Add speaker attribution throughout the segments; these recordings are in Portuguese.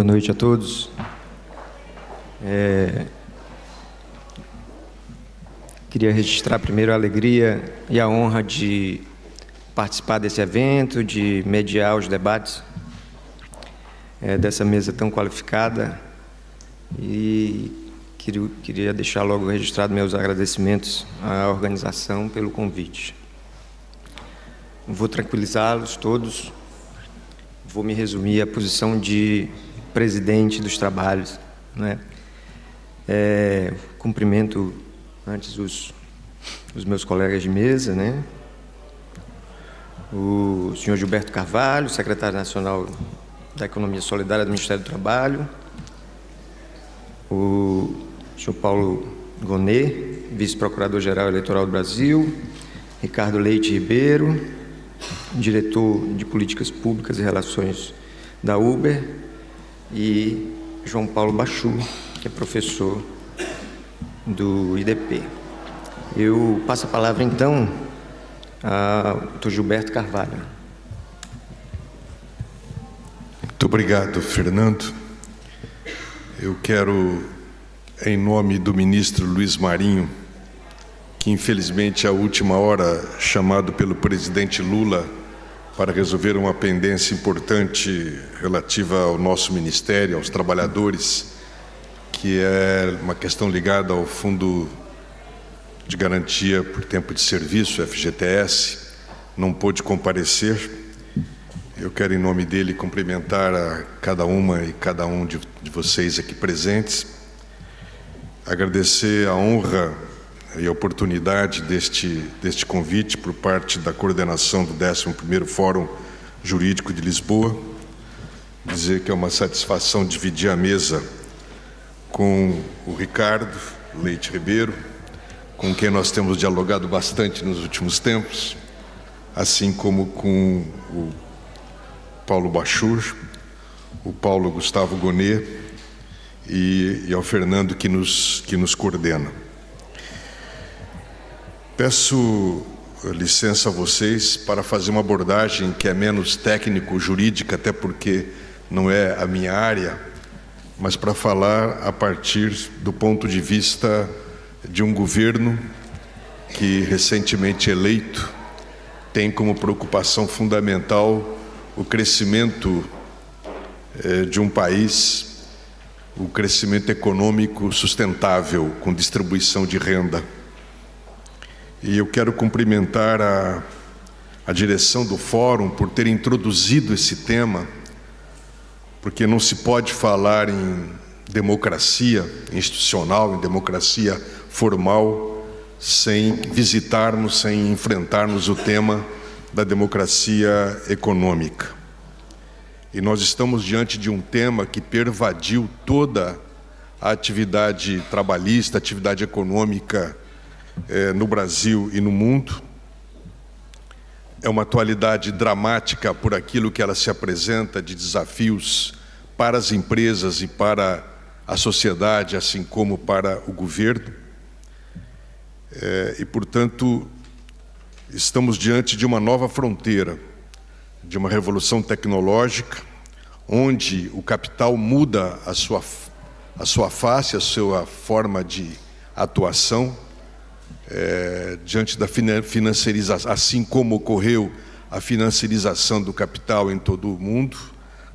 Speaker 1: Boa noite a todos. Queria registrar primeiro a alegria e a honra de participar desse evento, de mediar os debates dessa mesa tão qualificada, e queria deixar logo registrado meus agradecimentos à organização pelo convite. Vou tranquilizá-los todos, vou me resumir à posição de presidente dos trabalhos, né? Cumprimento antes os meus colegas de mesa, né? O senhor Gilberto Carvalho, secretário nacional da Economia Solidária do Ministério do Trabalho, o senhor Paulo Gonet, vice-procurador-geral eleitoral do Brasil, Ricardo Leite Ribeiro, diretor de Políticas Públicas e Relações da Uber, e João Paulo Bachu, que é professor do IDP. Eu passo a palavra, então, ao Dr. Gilberto Carvalho.
Speaker 2: Muito obrigado, Fernando. Eu quero, em nome do ministro Luiz Marinho, que infelizmente à última hora, chamado pelo presidente Lula para resolver uma pendência importante relativa ao nosso ministério, aos trabalhadores, que é uma questão ligada ao Fundo de Garantia por Tempo de Serviço, FGTS, não pôde comparecer. Eu quero, em nome dele, cumprimentar a cada uma e cada um de vocês aqui presentes, agradecer a honra e a oportunidade deste convite por parte da coordenação do 11º Fórum Jurídico de Lisboa, dizer que é uma satisfação dividir a mesa com o Ricardo Leite Ribeiro, com quem nós temos dialogado bastante nos últimos tempos, assim como com o Paulo Bachur, o Paulo Gustavo Gonet e ao Fernando que nos coordena. Peço licença a vocês para fazer uma abordagem que é menos técnico-jurídica, até porque não é a minha área, mas para falar a partir do ponto de vista de um governo que, recentemente eleito, tem como preocupação fundamental o crescimento de um país, o crescimento econômico sustentável, com distribuição de renda. E eu quero cumprimentar a direção do Fórum por ter introduzido esse tema, porque não se pode falar em democracia institucional, em democracia formal, sem visitarmos, sem enfrentarmos o tema da democracia econômica. E nós estamos diante de um tema que pervadiu toda a atividade trabalhista, atividade econômica no Brasil e no mundo. É uma atualidade dramática por aquilo que ela se apresenta de desafios para as empresas e para a sociedade, assim como para o governo. E, portanto, estamos diante de uma nova fronteira, de uma revolução tecnológica, onde o capital muda a sua face, a sua forma de atuação, diante da financiarização, assim como ocorreu a financiarização do capital em todo o mundo.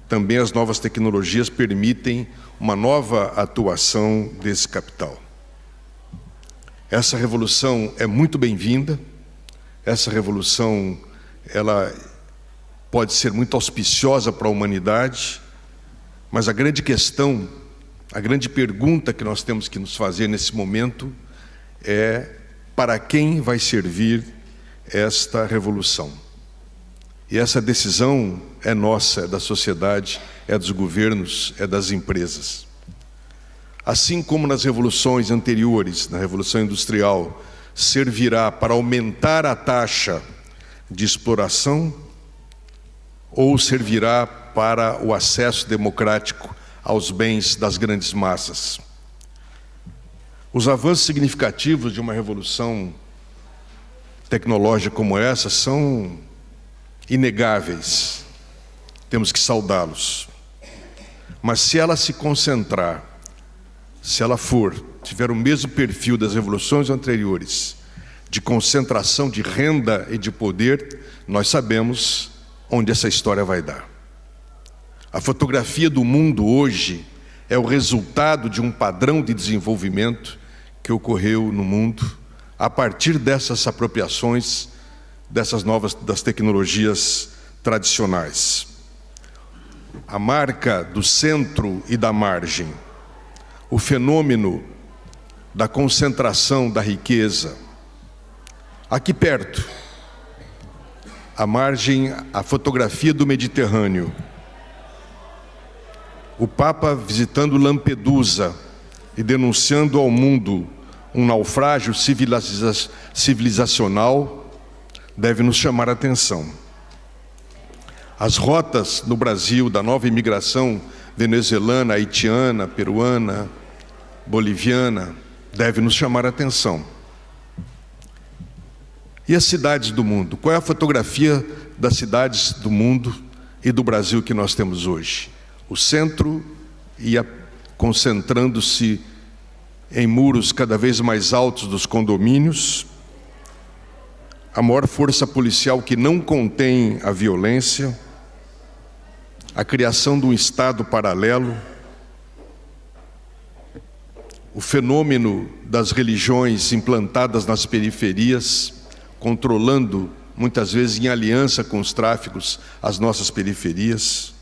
Speaker 2: Também as novas tecnologias permitem uma nova atuação desse capital. Essa revolução é muito bem-vinda. Essa revolução, ela pode ser muito auspiciosa para a humanidade, mas a grande questão, a grande pergunta que nós temos que nos fazer nesse momento é: para quem vai servir esta revolução? E essa decisão é nossa, é da sociedade, é dos governos, é das empresas. Assim como nas revoluções anteriores, na Revolução Industrial, servirá para aumentar a taxa de exploração, ou servirá para o acesso democrático aos bens das grandes massas? Os avanços significativos de uma revolução tecnológica como essa são inegáveis, temos que saudá-los. Mas se ela se concentrar, se ela tiver o mesmo perfil das revoluções anteriores, de concentração de renda e de poder, nós sabemos onde essa história vai dar. A fotografia do mundo hoje é o resultado de um padrão de desenvolvimento que ocorreu no mundo a partir dessas apropriações das tecnologias tradicionais. A marca do centro e da margem, o fenômeno da concentração da riqueza. Aqui perto, a margem, a fotografia do Mediterrâneo. O Papa visitando Lampedusa e denunciando ao mundo um naufrágio civilizacional deve nos chamar a atenção. As rotas no Brasil da nova imigração venezuelana, haitiana, peruana, boliviana, devem nos chamar a atenção. E as cidades do mundo? Qual é a fotografia das cidades do mundo e do Brasil que nós temos hoje? O centro ia concentrando-se em muros cada vez mais altos dos condomínios, a maior força policial que não contém a violência, a criação de um Estado paralelo, o fenômeno das religiões implantadas nas periferias, controlando, muitas vezes em aliança com os tráficos, as nossas periferias.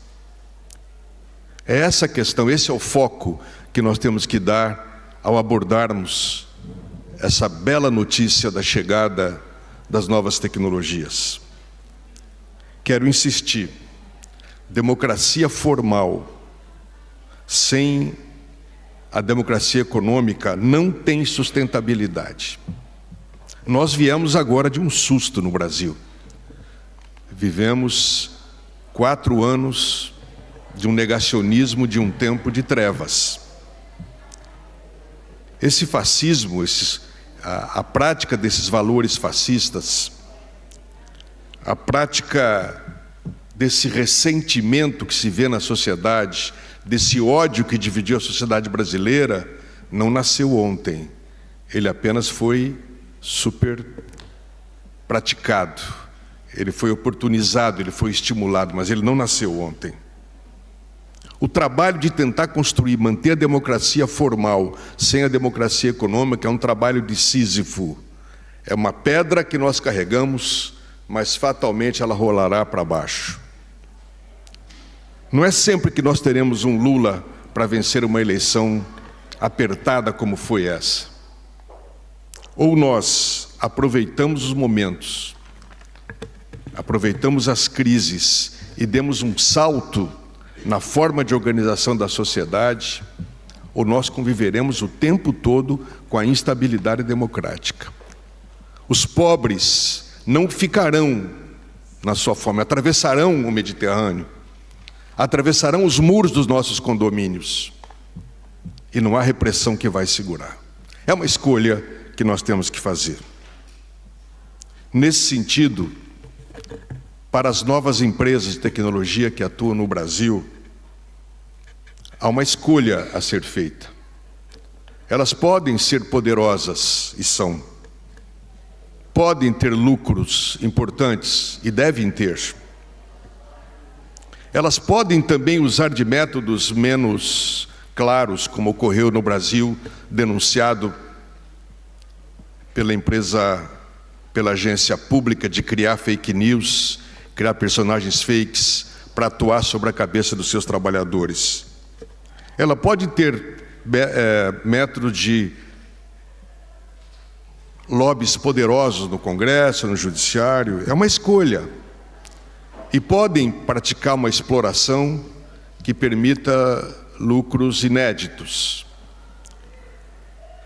Speaker 2: É essa a questão, esse é o foco que nós temos que dar ao abordarmos essa bela notícia da chegada das novas tecnologias. Quero insistir, democracia formal sem a democracia econômica não tem sustentabilidade. Nós viemos agora de um susto no Brasil. Vivemos 4 anos de um negacionismo, de um tempo de trevas. Esse fascismo, a prática desses valores fascistas, a prática desse ressentimento que se vê na sociedade, desse ódio que dividiu a sociedade brasileira, não nasceu ontem. Ele apenas foi super praticado, ele foi oportunizado, ele foi estimulado, mas ele não nasceu ontem. O trabalho de tentar construir, manter a democracia formal sem a democracia econômica é um trabalho de Sísifo. É uma pedra que nós carregamos, mas fatalmente ela rolará para baixo. Não é sempre que nós teremos um Lula para vencer uma eleição apertada como foi essa. Ou nós aproveitamos os momentos, aproveitamos as crises e demos um salto na forma de organização da sociedade, ou nós conviveremos o tempo todo com a instabilidade democrática. Os pobres não ficarão na sua fome, atravessarão o Mediterrâneo, atravessarão os muros dos nossos condomínios, e não há repressão que vai segurar. É uma escolha que nós temos que fazer. Nesse sentido, para as novas empresas de tecnologia que atuam no Brasil, há uma escolha a ser feita. Elas podem ser poderosas, e são. Podem ter lucros importantes, e devem ter. Elas podem também usar de métodos menos claros, como ocorreu no Brasil, denunciado pela agência pública de criar fake news, criar personagens fakes para atuar sobre a cabeça dos seus trabalhadores. Ela pode ter método de lobbies poderosos no Congresso, no Judiciário, é uma escolha. E podem praticar uma exploração que permita lucros inéditos.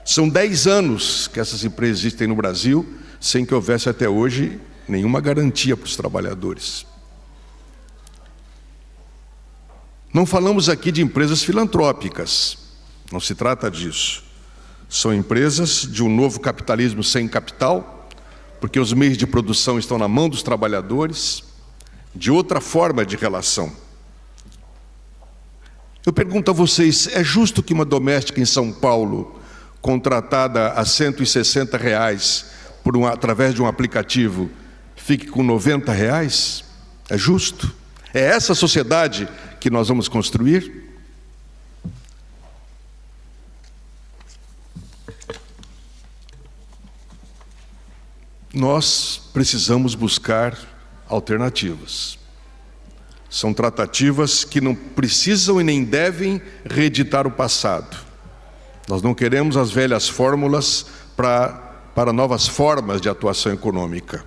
Speaker 2: São 10 anos que essas empresas existem no Brasil, sem que houvesse até hoje nenhuma garantia para os trabalhadores. Não falamos aqui de empresas filantrópicas, não se trata disso. São empresas de um novo capitalismo sem capital, porque os meios de produção estão na mão dos trabalhadores, de outra forma de relação. Eu pergunto a vocês, é justo que uma doméstica em São Paulo, contratada a R$160 através de um aplicativo, fique com R$90? É justo? É essa sociedade que nós vamos construir? Nós precisamos buscar alternativas. São tratativas que não precisam e nem devem reeditar o passado. Nós não queremos as velhas fórmulas para novas formas de atuação econômica.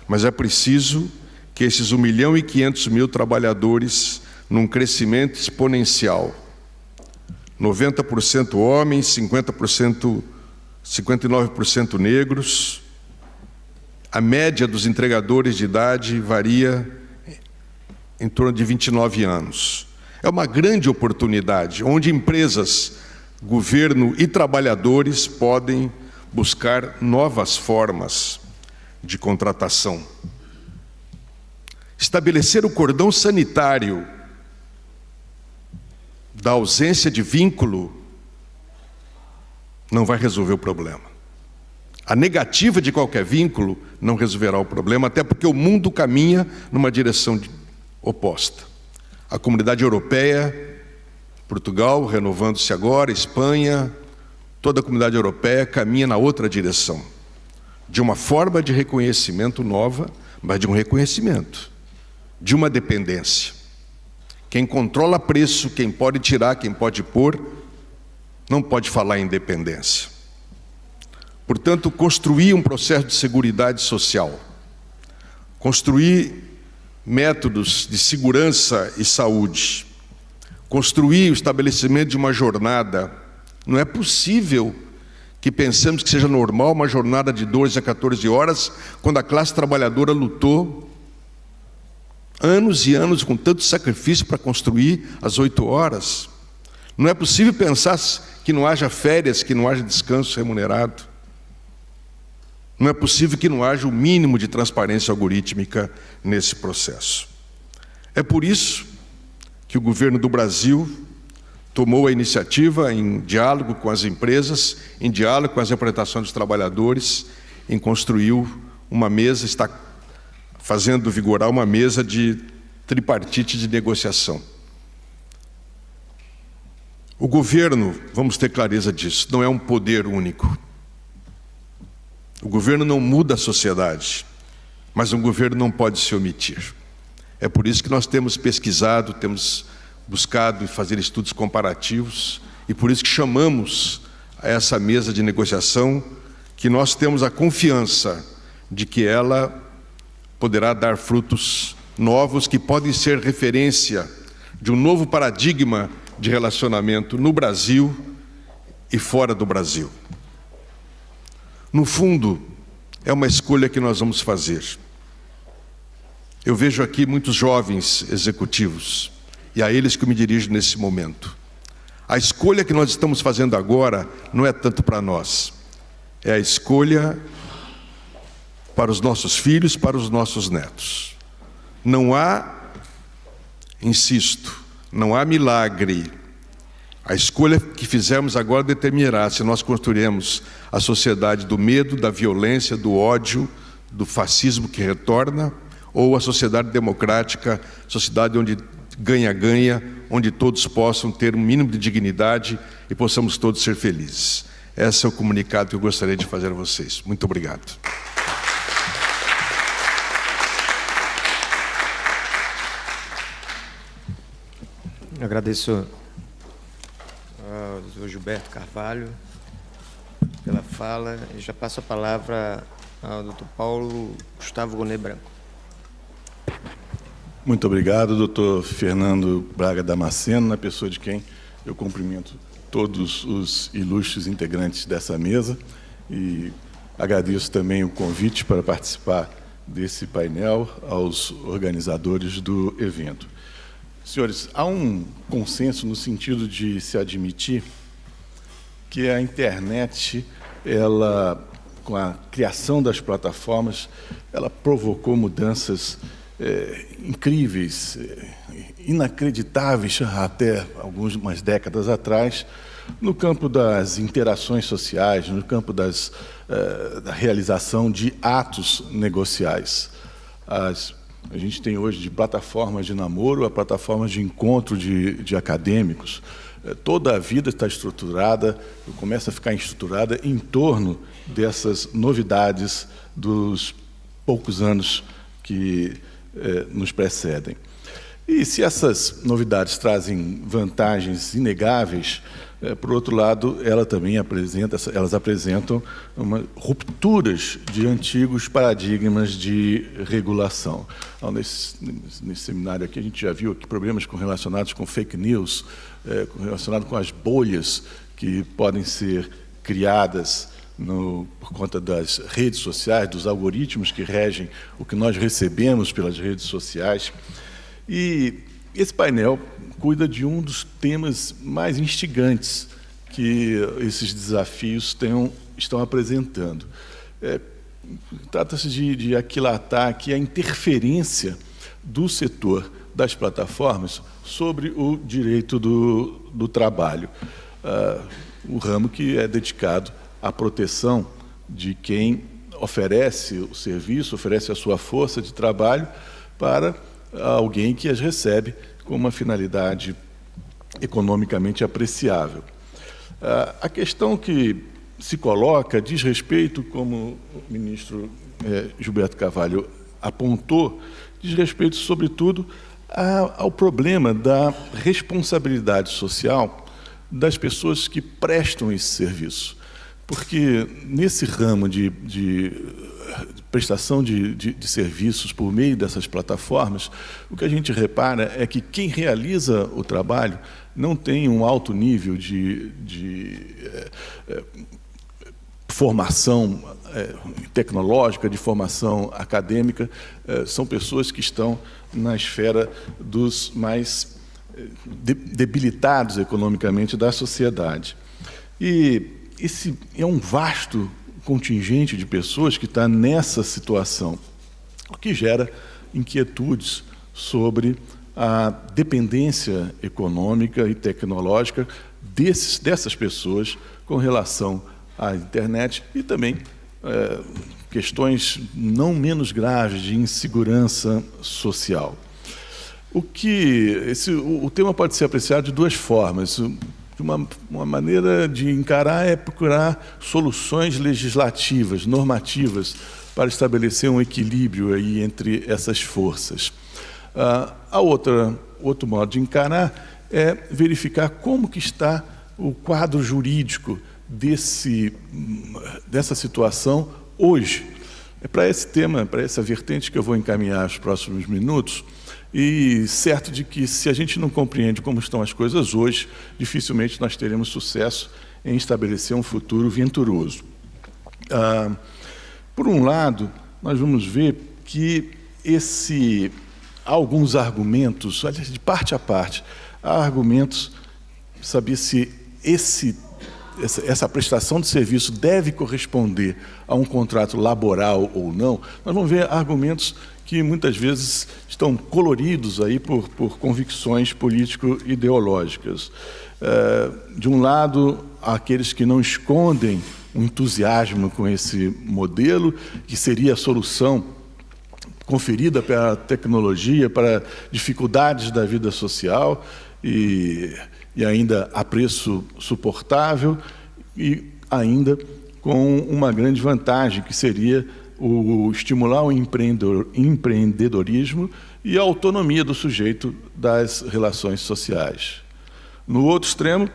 Speaker 2: Mas é preciso que esses 1.500.000 trabalhadores, num crescimento exponencial, 90% homens, 59% negros, a média dos entregadores de idade varia em torno de 29 anos. É uma grande oportunidade, onde empresas, governo e trabalhadores podem buscar novas formas de contratação. Estabelecer o cordão sanitário da ausência de vínculo não vai resolver o problema. A negativa de qualquer vínculo não resolverá o problema, até porque o mundo caminha numa direção oposta. A comunidade europeia, Portugal renovando-se agora, Espanha, toda a comunidade europeia caminha na outra direção, de uma forma de reconhecimento nova, mas de um reconhecimento, de uma dependência. Quem controla preço, quem pode tirar, quem pode pôr, não pode falar em dependência. Portanto, construir um processo de seguridade social, construir métodos de segurança e saúde, construir o estabelecimento de uma jornada. Não é possível que pensemos que seja normal uma jornada de 12 a 14 horas, quando a classe trabalhadora lutou anos e anos com tanto sacrifício para construir as 8 horas. Não é possível pensar que não haja férias, que não haja descanso remunerado. Não é possível que não haja o mínimo de transparência algorítmica nesse processo. É por isso que o governo do Brasil tomou a iniciativa, em diálogo com as empresas, em diálogo com as representações dos trabalhadores, em construir uma mesa, está fazendo vigorar uma mesa de tripartite de negociação. O governo, vamos ter clareza disso, não é um poder único. O governo não muda a sociedade, mas um governo não pode se omitir. É por isso que nós temos pesquisado, temos buscado fazer estudos comparativos, e por isso que chamamos a essa mesa de negociação, que nós temos a confiança de que ela poderá dar frutos novos, que podem ser referência de um novo paradigma de relacionamento no Brasil e fora do Brasil. No fundo, é uma escolha que nós vamos fazer. Eu vejo aqui muitos jovens executivos, e a eles que eu me dirijo nesse momento. A escolha que nós estamos fazendo agora não é tanto para nós, é a escolha para os nossos filhos, para os nossos netos. Não há, insisto, não há milagre. A escolha que fizemos agora determinará se nós construiremos a sociedade do medo, da violência, do ódio, do fascismo que retorna, ou a sociedade democrática, sociedade onde ganha-ganha, onde todos possam ter um mínimo de dignidade e possamos todos ser felizes. Esse é o comunicado que eu gostaria de fazer a vocês. Muito obrigado.
Speaker 1: Eu agradeço ao doutor Gilberto Carvalho pela fala e já passo a palavra ao doutor Paulo Gustavo Gonet Branco.
Speaker 3: Muito obrigado, doutor Fernando Braga Damasceno, na pessoa de quem eu cumprimento todos os ilustres integrantes dessa mesa e agradeço também o convite para participar desse painel aos organizadores do evento. Senhores, há um consenso no sentido de se admitir que a internet, ela, com a criação das plataformas, ela provocou mudanças incríveis, inacreditáveis até algumas décadas atrás, no campo das interações sociais, no campo da realização de atos negociais. A gente tem hoje de plataformas de namoro a plataformas de encontro de acadêmicos. Toda a vida está estruturada, começa a ficar estruturada em torno dessas novidades dos poucos anos que nos precedem. E se essas novidades trazem vantagens inegáveis, por outro lado, elas apresentam rupturas de antigos paradigmas de regulação. Então, nesse seminário aqui, a gente já viu aqui problemas relacionados com fake news, relacionados com as bolhas que podem ser criadas por conta das redes sociais, dos algoritmos que regem o que nós recebemos pelas redes sociais. E esse painel cuida de um dos temas mais instigantes que esses desafios estão apresentando. Trata-se de aquilatar aqui a interferência do setor das plataformas sobre o direito do trabalho, o ramo que é dedicado à proteção de quem oferece o serviço, oferece a sua força de trabalho para alguém que as recebe com uma finalidade economicamente apreciável. A questão que se coloca diz respeito, como o ministro Gilberto Carvalho apontou, diz respeito, sobretudo, ao problema da responsabilidade social das pessoas que prestam esse serviço. Porque nesse ramo de prestação de serviços por meio dessas plataformas, o que a gente repara é que quem realiza o trabalho não tem um alto nível de formação tecnológica, de formação acadêmica, são pessoas que estão na esfera dos mais debilitados economicamente da sociedade. E esse é um vasto contingente de pessoas que está nessa situação, o que gera inquietudes sobre a dependência econômica e tecnológica dessas pessoas com relação à internet e também questões não menos graves de insegurança social. O tema pode ser apreciado de duas formas. Uma maneira de encarar é procurar soluções legislativas, normativas, para estabelecer um equilíbrio aí entre essas forças. Outro modo de encarar é verificar como que está o quadro jurídico dessa situação hoje. É para esse tema, para essa vertente que eu vou encaminhar os próximos minutos, e certo de que, se a gente não compreende como estão as coisas hoje, dificilmente nós teremos sucesso em estabelecer um futuro venturoso. Por um lado, nós vamos ver que há alguns argumentos, aliás, de parte a parte, há argumentos para saber se essa prestação de serviço deve corresponder a um contrato laboral ou não. Nós vamos ver argumentos que muitas vezes estão coloridos aí por convicções político-ideológicas. De um lado, há aqueles que não escondem um entusiasmo com esse modelo, que seria a solução conferida pela tecnologia para dificuldades da vida social e ainda a preço suportável e ainda com uma grande vantagem, que seria estimular o empreendedorismo e a autonomia do sujeito das relações sociais. No outro extremo,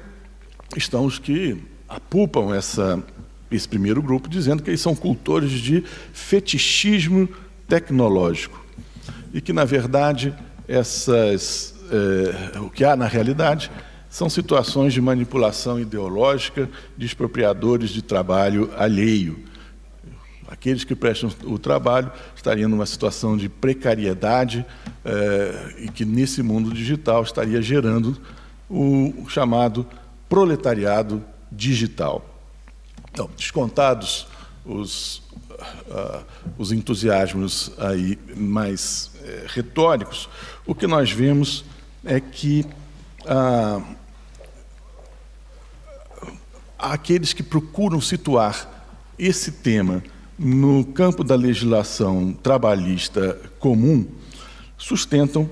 Speaker 3: estão os que apupam esse primeiro grupo, dizendo que eles são cultores de fetichismo tecnológico e que, na verdade, o que há na realidade são situações de manipulação ideológica de expropriadores de trabalho alheio. Aqueles que prestam o trabalho estariam numa situação de precariedade e que, nesse mundo digital, estaria gerando o chamado proletariado digital. Então, descontados os entusiasmos aí mais retóricos, o que nós vemos é que aqueles que procuram situar esse tema no campo da legislação trabalhista comum sustentam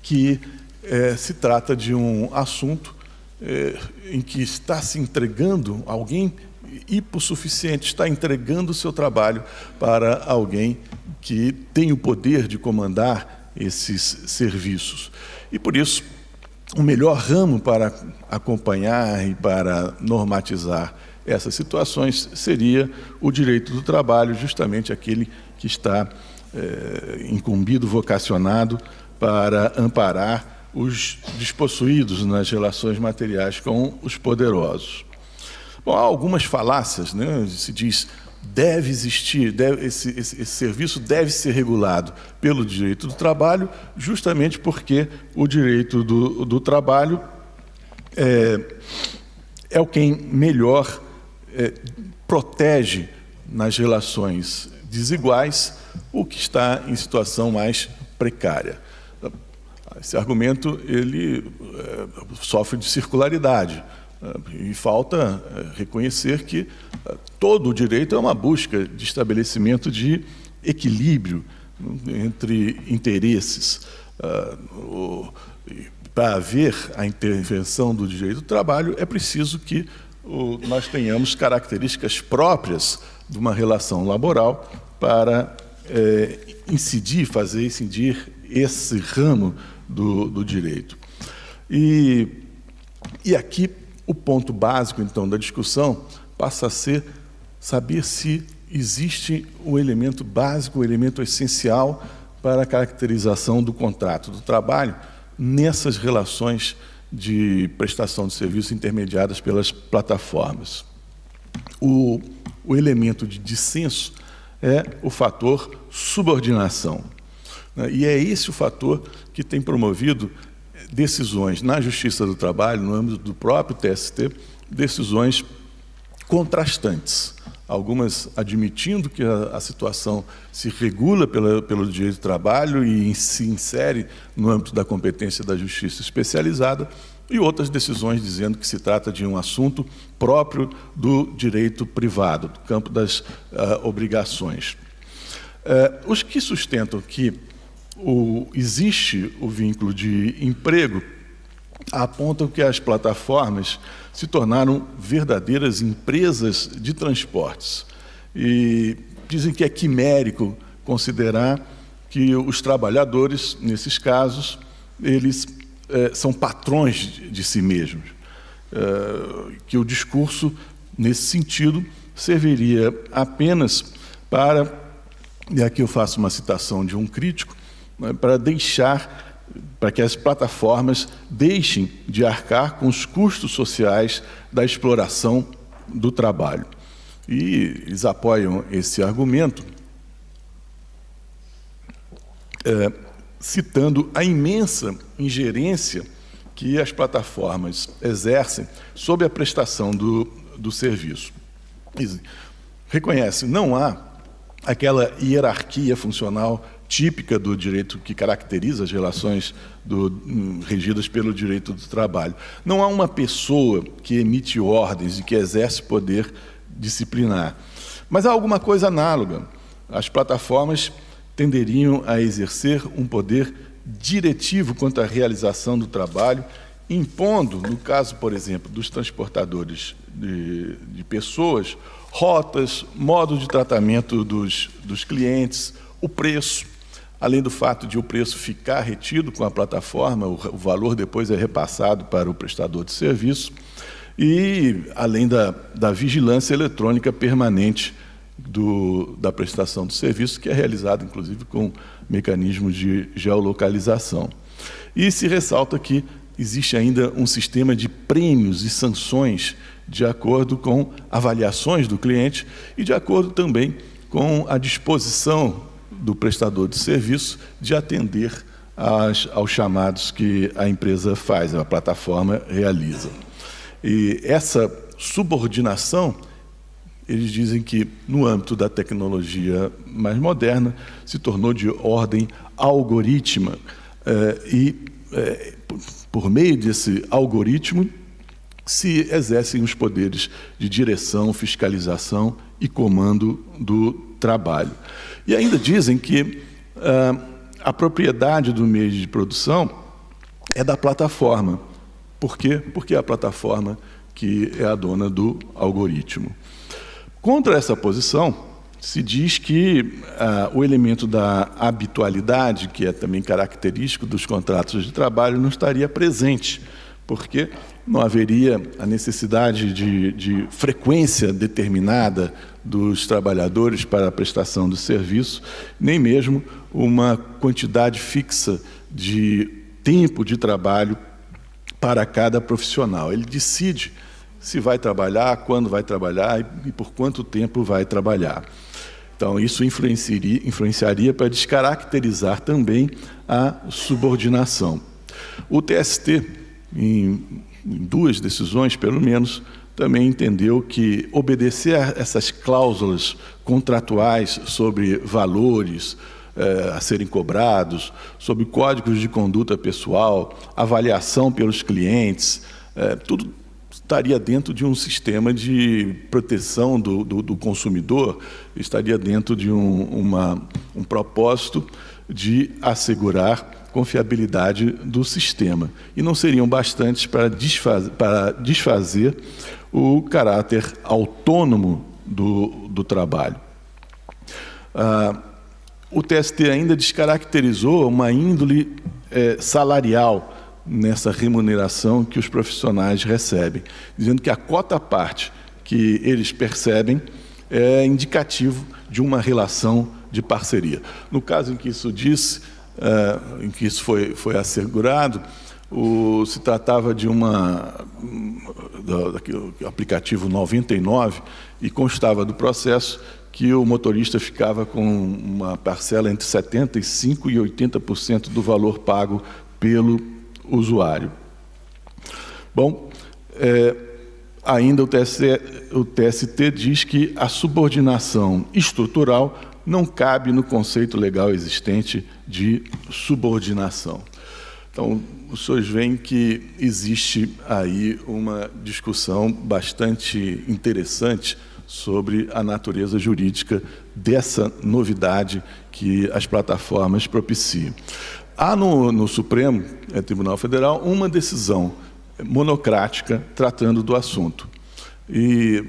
Speaker 3: que se trata de um assunto em que está se entregando alguém hipossuficiente, está entregando o seu trabalho para alguém que tem o poder de comandar esses serviços. E, por isso, o melhor ramo para acompanhar e para normatizar essas situações seria o direito do trabalho, justamente aquele que está incumbido, vocacionado para amparar os despossuídos nas relações materiais com os poderosos. Bom, há algumas falácias, né? Se diz, deve existir, esse serviço deve ser regulado pelo direito do trabalho, justamente porque o direito do trabalho é o quem melhor protege nas relações desiguais o que está em situação mais precária. Esse argumento ele sofre de circularidade e falta reconhecer que todo o direito é uma busca de estabelecimento de equilíbrio entre interesses. Para haver a intervenção do direito do trabalho, é preciso que nós tenhamos características próprias de uma relação laboral para fazer incidir esse ramo do direito. E aqui o ponto básico, então, da discussão passa a ser saber se existe o elemento básico, o elemento essencial para a caracterização do contrato do trabalho nessas relações de prestação de serviços intermediadas pelas plataformas. O elemento de dissenso é o fator subordinação. E é esse o fator que tem promovido decisões na Justiça do Trabalho, no âmbito do próprio TST, decisões contrastantes. Algumas admitindo que a situação se regula pelo direito do trabalho e se insere no âmbito da competência da justiça especializada, e outras decisões dizendo que se trata de um assunto próprio do direito privado, do campo das obrigações. Os que sustentam que existe o vínculo de emprego apontam que as plataformas se tornaram verdadeiras empresas de transportes e dizem que é quimérico considerar que os trabalhadores, nesses casos, eles são patrões de si mesmos, que o discurso, nesse sentido, serviria apenas para, e aqui eu faço uma citação de um crítico, para que as plataformas deixem de arcar com os custos sociais da exploração do trabalho. E eles apoiam esse argumento citando a imensa ingerência que as plataformas exercem sobre a prestação do serviço. Reconhece, não há aquela hierarquia funcional típica do direito que caracteriza as relações regidas pelo direito do trabalho. Não há uma pessoa que emite ordens e que exerce poder disciplinar. Mas há alguma coisa análoga. As plataformas tenderiam a exercer um poder diretivo quanto à realização do trabalho, impondo, no caso, por exemplo, dos transportadores de pessoas, rotas, modo de tratamento dos clientes, o preço, além do fato de o preço ficar retido com a plataforma, o valor depois é repassado para o prestador de serviço, e além da vigilância eletrônica permanente da prestação do serviço, que é realizada, inclusive, com mecanismos de geolocalização. E se ressalta que existe ainda um sistema de prêmios e sanções de acordo com avaliações do cliente e de acordo também com a disposição do prestador de serviço de atender aos chamados que a empresa faz, a plataforma realiza. E essa subordinação eles dizem que, no âmbito da tecnologia mais moderna, se tornou de ordem algorítmica. Por meio desse algoritmo, se exercem os poderes de direção, fiscalização e comando do trabalho. E ainda dizem que a propriedade do meio de produção é da plataforma. Por quê? Porque é a plataforma que é a dona do algoritmo. Contra essa posição, se diz que o elemento da habitualidade, que é também característico dos contratos de trabalho, não estaria presente, porque não haveria a necessidade de frequência determinada dos trabalhadores para a prestação do serviço, nem mesmo uma quantidade fixa de tempo de trabalho para cada profissional. Ele decide se vai trabalhar, quando vai trabalhar e por quanto tempo vai trabalhar. Então, isso influenciaria para descaracterizar também a subordinação. O TST, em 2 decisões, pelo menos, também entendeu que obedecer a essas cláusulas contratuais sobre valores a serem cobrados, sobre códigos de conduta pessoal, avaliação pelos clientes, tudo estaria dentro de um sistema de proteção do consumidor, estaria dentro de um propósito de assegurar confiabilidade do sistema. E não seriam bastantes para desfazer o caráter autônomo do trabalho. O TST ainda descaracterizou uma índole salarial nessa remuneração que os profissionais recebem, dizendo que a cota-parte que eles percebem é indicativo de uma relação de parceria. No caso em que isso em que isso foi assegurado, se tratava de do aplicativo 99 e constava do processo que o motorista ficava com uma parcela entre 75% e 80% do valor pago pelo usuário. Bom, ainda o TST diz que a subordinação estrutural não cabe no conceito legal existente de subordinação. Então, os senhores veem que existe aí uma discussão bastante interessante sobre a natureza jurídica dessa novidade que as plataformas propiciam. Há no Supremo Tribunal Federal uma decisão monocrática tratando do assunto. E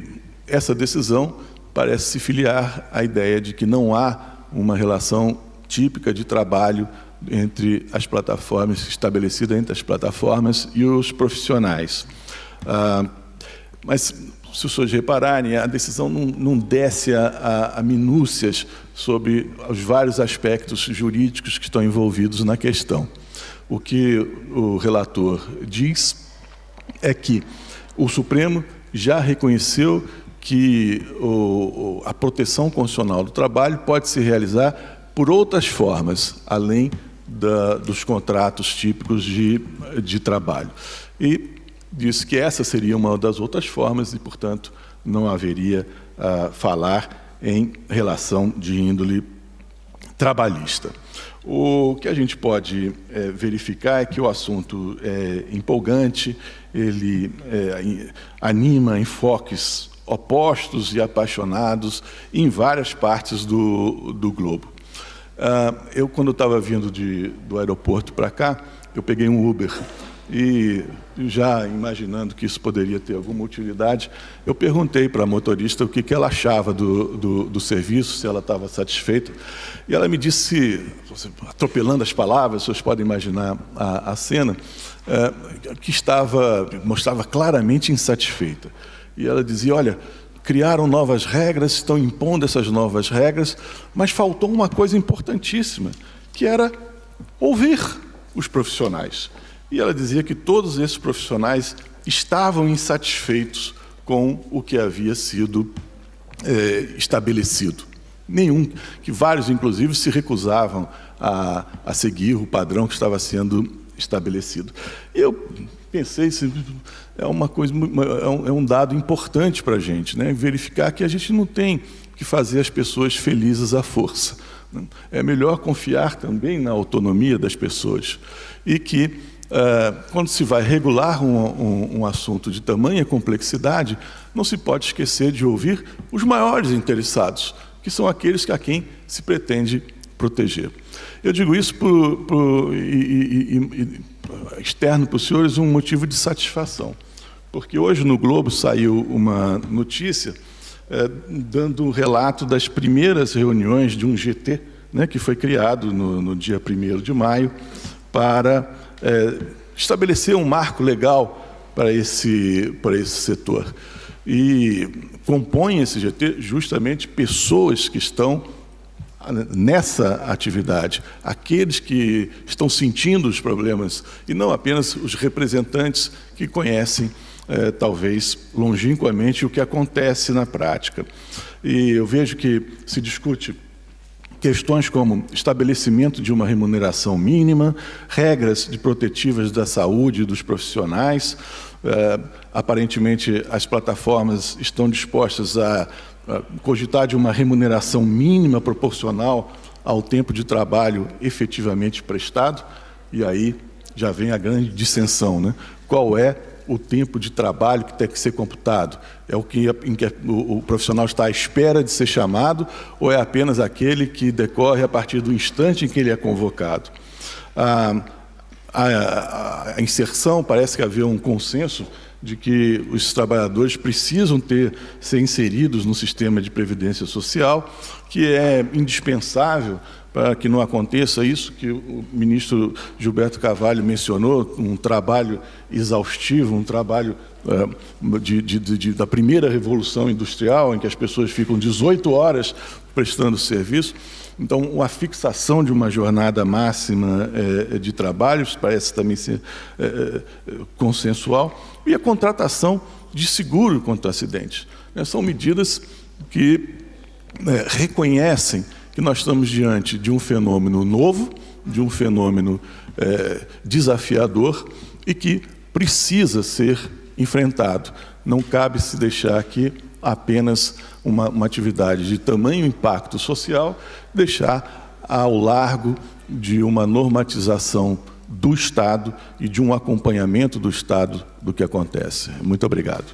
Speaker 3: essa decisão parece se filiar à ideia de que não há uma relação típica de trabalho entre as plataformas, estabelecida entre as plataformas e os profissionais. Mas, se os senhores repararem, a decisão não desce a minúcias sobre os vários aspectos jurídicos que estão envolvidos na questão. O que o relator diz é que o Supremo já reconheceu que a proteção constitucional do trabalho pode se realizar por outras formas, além dos contratos típicos de trabalho. E disse que essa seria uma das outras formas e, portanto, não haveria falar em relação de índole trabalhista. O que a gente pode verificar é que o assunto é empolgante, ele anima enfoques opostos e apaixonados em várias partes do globo. Eu, quando estava vindo do aeroporto para cá, eu peguei um Uber e, já imaginando que isso poderia ter alguma utilidade, eu perguntei para a motorista o que ela achava do serviço, se ela estava satisfeita, e ela me disse, atropelando as palavras, vocês podem imaginar a cena, que mostrava claramente insatisfeita. E ela dizia, olha, criaram novas regras, estão impondo essas novas regras, mas faltou uma coisa importantíssima, que era ouvir os profissionais. E ela dizia que todos esses profissionais estavam insatisfeitos com o que havia sido estabelecido. Que vários, inclusive, se recusavam a seguir o padrão que estava sendo estabelecido. Eu pensei, é um dado importante para a gente, né? Verificar que a gente não tem que fazer as pessoas felizes à força. É melhor confiar também na autonomia das pessoas e que, quando se vai regular um assunto de tamanha complexidade, não se pode esquecer de ouvir os maiores interessados, que são aqueles a quem se pretende proteger. Eu digo isso externo para os senhores um motivo de satisfação, porque hoje no Globo saiu uma notícia dando um relato das primeiras reuniões de um GT, né, que foi criado no dia 1º de maio para estabelecer um marco legal para esse setor. E compõem esse GT justamente pessoas que estão nessa atividade, aqueles que estão sentindo os problemas, e não apenas os representantes que conhecem talvez longínquamente o que acontece na prática. E eu vejo que se discute questões como estabelecimento de uma remuneração mínima, regras de protetivas da saúde dos profissionais. Aparentemente, as plataformas estão dispostas a cogitar de uma remuneração mínima proporcional ao tempo de trabalho efetivamente prestado, e aí já vem a grande dissensão, né? Qual é o tempo de trabalho que tem que ser computado? É o que o profissional está à espera de ser chamado, ou é apenas aquele que decorre a partir do instante em que ele é convocado? A inserção, parece que havia um consenso de que os trabalhadores precisam ser inseridos no sistema de previdência social, que é indispensável para que não aconteça isso que o ministro Gilberto Carvalho mencionou, um trabalho exaustivo, um trabalho da primeira revolução industrial, em que as pessoas ficam 18 horas prestando serviço. Então, a fixação de uma jornada máxima de trabalho parece também ser consensual, e a contratação de seguro contra acidentes. São medidas que reconhecem que nós estamos diante de um fenômeno novo, de um fenômeno desafiador e que precisa ser enfrentado. Não cabe se deixar aqui apenas uma atividade de tamanho impacto social, deixar ao largo de uma normatização do Estado e de um acompanhamento do Estado do que acontece. Muito obrigado.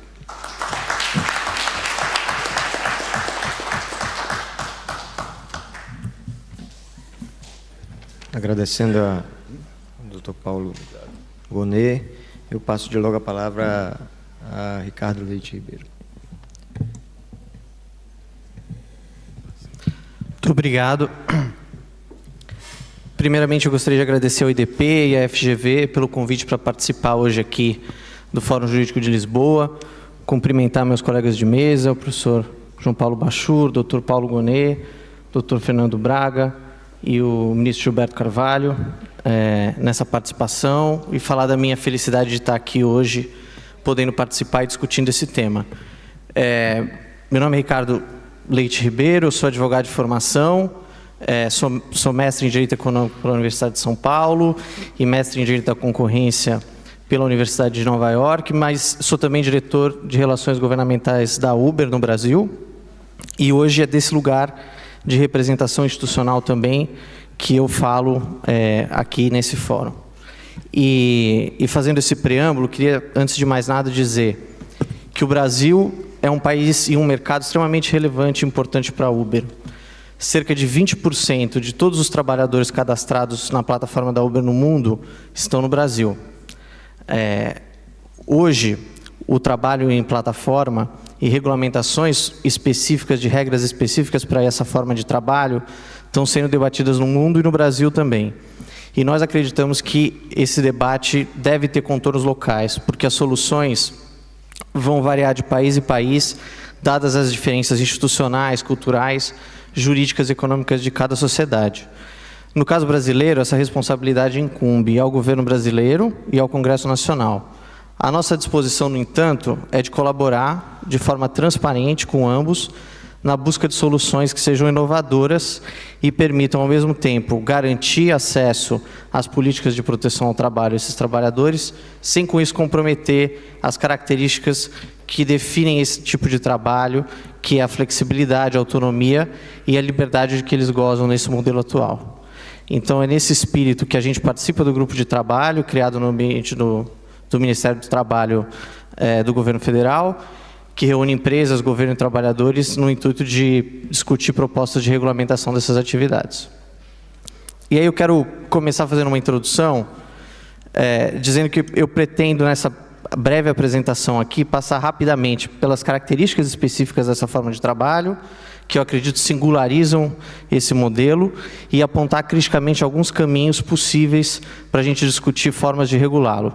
Speaker 1: Agradecendo ao Dr. Paulo Gonet, eu passo de logo a palavra a Ricardo Leite Ribeiro.
Speaker 4: Muito obrigado. Primeiramente, eu gostaria de agradecer ao IDP e à FGV pelo convite para participar hoje aqui do Fórum Jurídico de Lisboa, cumprimentar meus colegas de mesa, o professor João Paulo Bachur, Dr. Paulo Gonet, Dr. Fernando Braga e o ministro Gilberto Carvalho nessa participação e falar da minha felicidade de estar aqui hoje, podendo participar e discutindo esse tema. Meu nome é Ricardo Leite Ribeiro, eu sou advogado de formação, sou mestre em Direito Econômico pela Universidade de São Paulo e mestre em Direito da Concorrência pela Universidade de Nova York, mas sou também diretor de Relações Governamentais da Uber no Brasil, e hoje é desse lugar de representação institucional também que eu falo aqui nesse fórum. E fazendo esse preâmbulo, queria, antes de mais nada, dizer que o Brasil é um país e um mercado extremamente relevante e importante para a Uber. Cerca de 20% de todos os trabalhadores cadastrados na plataforma da Uber no mundo estão no Brasil. Hoje, o trabalho em plataforma e regulamentações específicas, de regras específicas para essa forma de trabalho, estão sendo debatidas no mundo e no Brasil também. E nós acreditamos que esse debate deve ter contornos locais, porque as soluções vão variar de país em país, dadas as diferenças institucionais, culturais, jurídicas e econômicas de cada sociedade. No caso brasileiro, essa responsabilidade incumbe ao governo brasileiro e ao Congresso Nacional. A nossa disposição, no entanto, é de colaborar de forma transparente com ambos na busca de soluções que sejam inovadoras e permitam, ao mesmo tempo, garantir acesso às políticas de proteção ao trabalho a esses trabalhadores, sem com isso comprometer as características que definem esse tipo de trabalho, que é a flexibilidade, a autonomia e a liberdade de que eles gozam nesse modelo atual. Então, é nesse espírito que a gente participa do grupo de trabalho, criado no ambiente do Ministério do Trabalho do Governo Federal, que reúne empresas, governo e trabalhadores no intuito de discutir propostas de regulamentação dessas atividades. E aí eu quero começar fazendo uma introdução, dizendo que eu pretendo, nessa breve apresentação aqui, passar rapidamente pelas características específicas dessa forma de trabalho, que eu acredito singularizam esse modelo, e apontar criticamente alguns caminhos possíveis para a gente discutir formas de regulá-lo.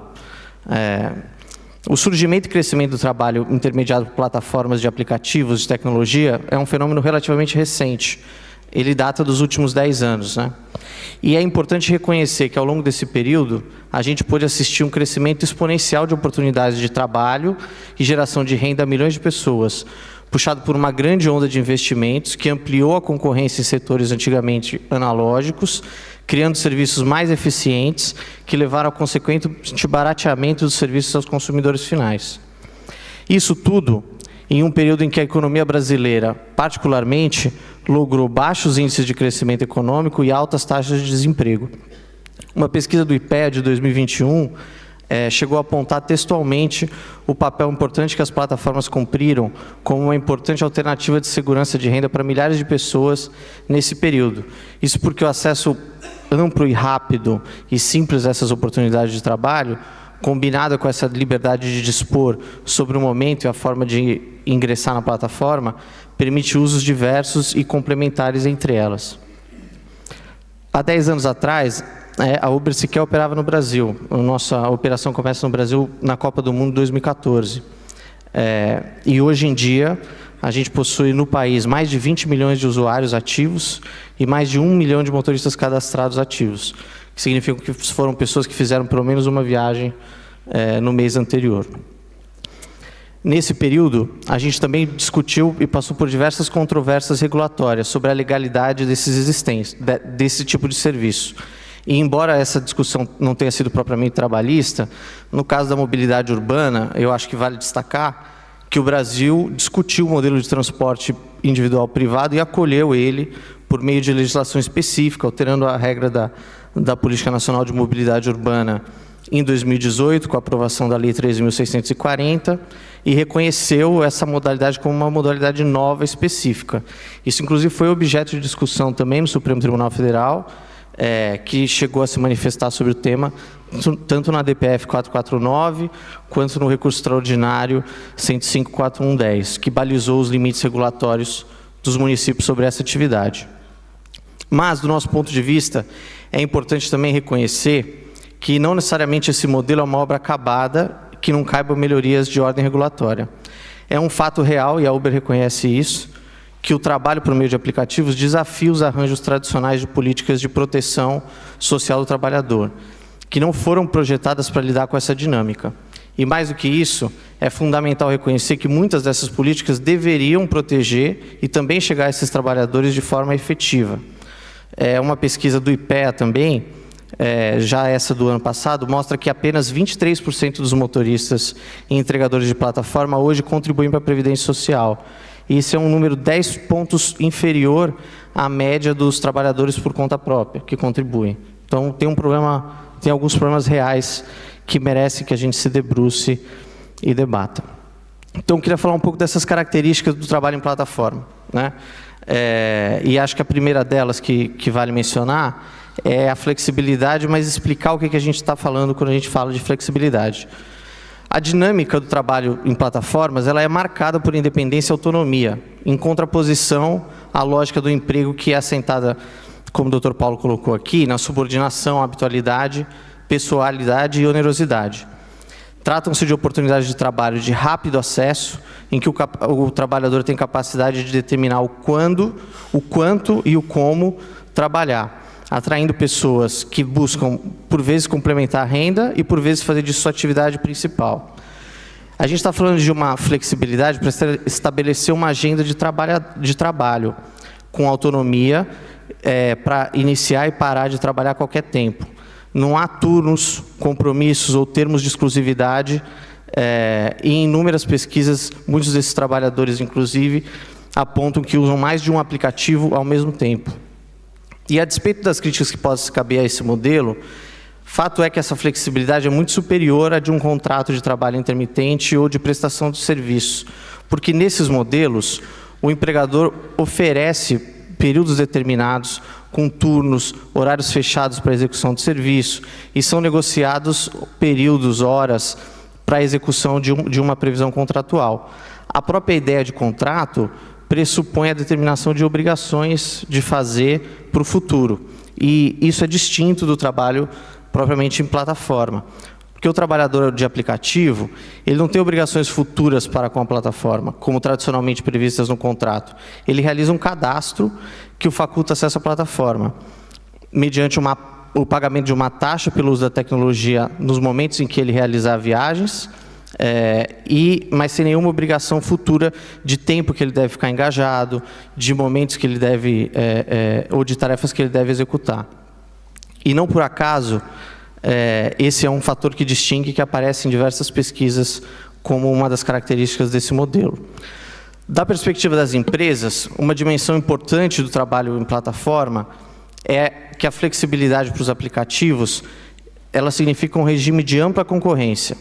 Speaker 4: O surgimento e crescimento do trabalho intermediado por plataformas de aplicativos de tecnologia é um fenômeno relativamente recente. Ele data dos últimos 10 anos, né? E é importante reconhecer que, ao longo desse período, a gente pôde assistir um crescimento exponencial de oportunidades de trabalho e geração de renda a milhões de pessoas, puxado por uma grande onda de investimentos que ampliou a concorrência em setores antigamente analógicos, criando serviços mais eficientes que levaram ao consequente barateamento dos serviços aos consumidores finais. Isso tudo em um período em que a economia brasileira, particularmente, logrou baixos índices de crescimento econômico e altas taxas de desemprego. Uma pesquisa do IPEA de 2021 chegou a apontar textualmente o papel importante que as plataformas cumpriram como uma importante alternativa de segurança de renda para milhares de pessoas nesse período. Isso porque o acesso amplo e rápido e simples a essas oportunidades de trabalho, combinada com essa liberdade de dispor sobre o momento e a forma de ingressar na plataforma, permite usos diversos e complementares entre elas. Há 10 anos atrás, a Uber sequer operava no Brasil. A nossa operação começa no Brasil na Copa do Mundo 2014. E hoje em dia, a gente possui no país mais de 20 milhões de usuários ativos e mais de 1 milhão de motoristas cadastrados ativos, que significa que foram pessoas que fizeram pelo menos uma viagem no mês anterior. Nesse período, a gente também discutiu e passou por diversas controvérsias regulatórias sobre a legalidade desse tipo de serviço. E, embora essa discussão não tenha sido propriamente trabalhista, no caso da mobilidade urbana, eu acho que vale destacar que o Brasil discutiu o modelo de transporte individual privado e acolheu ele por meio de legislação específica, alterando a regra da Política Nacional de Mobilidade Urbana em 2018, com a aprovação da Lei 13.640, e reconheceu essa modalidade como uma modalidade nova específica. Isso, inclusive, foi objeto de discussão também no Supremo Tribunal Federal, que chegou a se manifestar sobre o tema, tanto na DPF 449, quanto no recurso extraordinário 105.410, que balizou os limites regulatórios dos municípios sobre essa atividade. Mas, do nosso ponto de vista, é importante também reconhecer que não necessariamente esse modelo é uma obra acabada, que não caibam melhorias de ordem regulatória. É um fato real, e a Uber reconhece isso, que o trabalho por meio de aplicativos desafia os arranjos tradicionais de políticas de proteção social do trabalhador, que não foram projetadas para lidar com essa dinâmica. E mais do que isso, é fundamental reconhecer que muitas dessas políticas deveriam proteger e também chegar a esses trabalhadores de forma efetiva. Uma pesquisa do IPEA também, já essa do ano passado, mostra que apenas 23% dos motoristas e entregadores de plataforma hoje contribuem para a Previdência Social. E esse é um número 10 pontos inferior à média dos trabalhadores por conta própria, que contribuem. Então, tem alguns problemas reais que merecem que a gente se debruce e debata. Então, eu queria falar um pouco dessas características do trabalho em plataforma, né? E acho que a primeira delas que vale mencionar é a flexibilidade, mas explicar o que a gente está falando quando a gente fala de flexibilidade. A dinâmica do trabalho em plataformas, ela é marcada por independência e autonomia, em contraposição à lógica do emprego que é assentada, como o Dr. Paulo colocou aqui, na subordinação, habitualidade, pessoalidade e onerosidade. Tratam-se de oportunidades de trabalho de rápido acesso, em que o trabalhador tem capacidade de determinar o quando, o quanto e o como trabalhar, atraindo pessoas que buscam, por vezes, complementar a renda e, por vezes, fazer disso sua atividade principal. A gente está falando de uma flexibilidade para estabelecer uma agenda de trabalho com autonomia para iniciar e parar de trabalhar a qualquer tempo. Não há turnos, compromissos ou termos de exclusividade. E em inúmeras pesquisas, muitos desses trabalhadores, inclusive, apontam que usam mais de um aplicativo ao mesmo tempo. E a despeito das críticas que possam caber a esse modelo, fato é que essa flexibilidade é muito superior à de um contrato de trabalho intermitente ou de prestação de serviço, porque nesses modelos o empregador oferece períodos determinados, com turnos, horários fechados para execução de serviço, e são negociados períodos, horas, para a execução de uma previsão contratual. A própria ideia de contrato pressupõe a determinação de obrigações de fazer para o futuro, e isso é distinto do trabalho propriamente em plataforma. Porque o trabalhador de aplicativo, ele não tem obrigações futuras para com a plataforma, como tradicionalmente previstas no contrato. Ele realiza um cadastro que o faculta acesso à plataforma, mediante o pagamento de uma taxa pelo uso da tecnologia nos momentos em que ele realizar viagens, mas sem nenhuma obrigação futura de tempo que ele deve ficar engajado, de momentos que ele deve, ou de tarefas que ele deve executar. E não por acaso, esse é um fator que distingue, que aparece em diversas pesquisas como uma das características desse modelo. Da perspectiva das empresas, uma dimensão importante do trabalho em plataforma é que a flexibilidade para os aplicativos, ela significa um regime de ampla concorrência,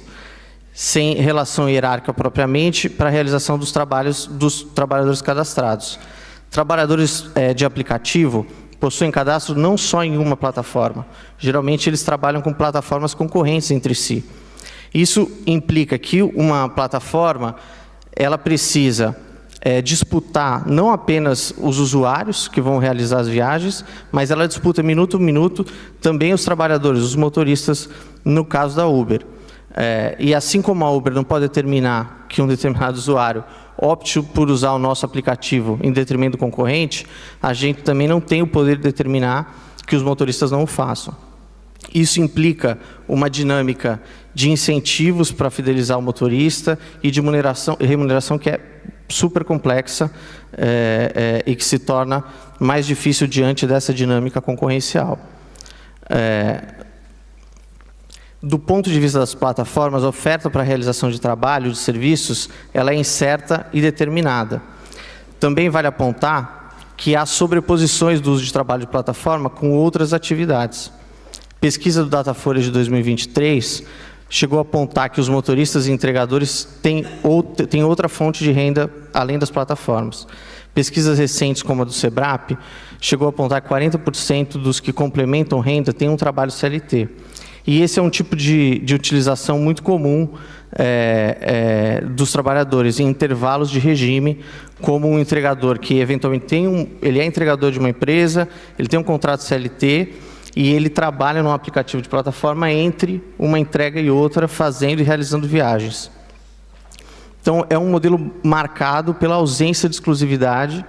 Speaker 4: sem relação hierárquica propriamente, para a realização dos trabalhos dos trabalhadores cadastrados. Trabalhadores de aplicativo possuem cadastro não só em uma plataforma. Geralmente, eles trabalham com plataformas concorrentes entre si. Isso implica que uma plataforma ela precisa disputar não apenas os usuários que vão realizar as viagens, mas ela disputa minuto a minuto também os trabalhadores, os motoristas, no caso da Uber. E assim como a Uber não pode determinar que um determinado usuário opte por usar o nosso aplicativo em detrimento do concorrente, a gente também não tem o poder de determinar que os motoristas não o façam. Isso implica uma dinâmica de incentivos para fidelizar o motorista e de remuneração que é super complexa e que se torna mais difícil diante dessa dinâmica concorrencial. Do ponto de vista das plataformas, a oferta para a realização de trabalho, de serviços, ela é incerta e determinada. Também vale apontar que há sobreposições do uso de trabalho de plataforma com outras atividades. Pesquisa do Datafolha de 2023 chegou a apontar que os motoristas e entregadores têm outra fonte de renda além das plataformas. Pesquisas recentes, como a do Sebrap, chegou a apontar que 40% dos que complementam renda têm um trabalho CLT. E esse é um tipo de utilização muito comum dos trabalhadores em intervalos de regime, como um entregador que eventualmente ele é entregador de uma empresa, ele tem um contrato CLT e ele trabalha num aplicativo de plataforma entre uma entrega e outra, fazendo e realizando viagens. Então, é um modelo marcado pela ausência de exclusividade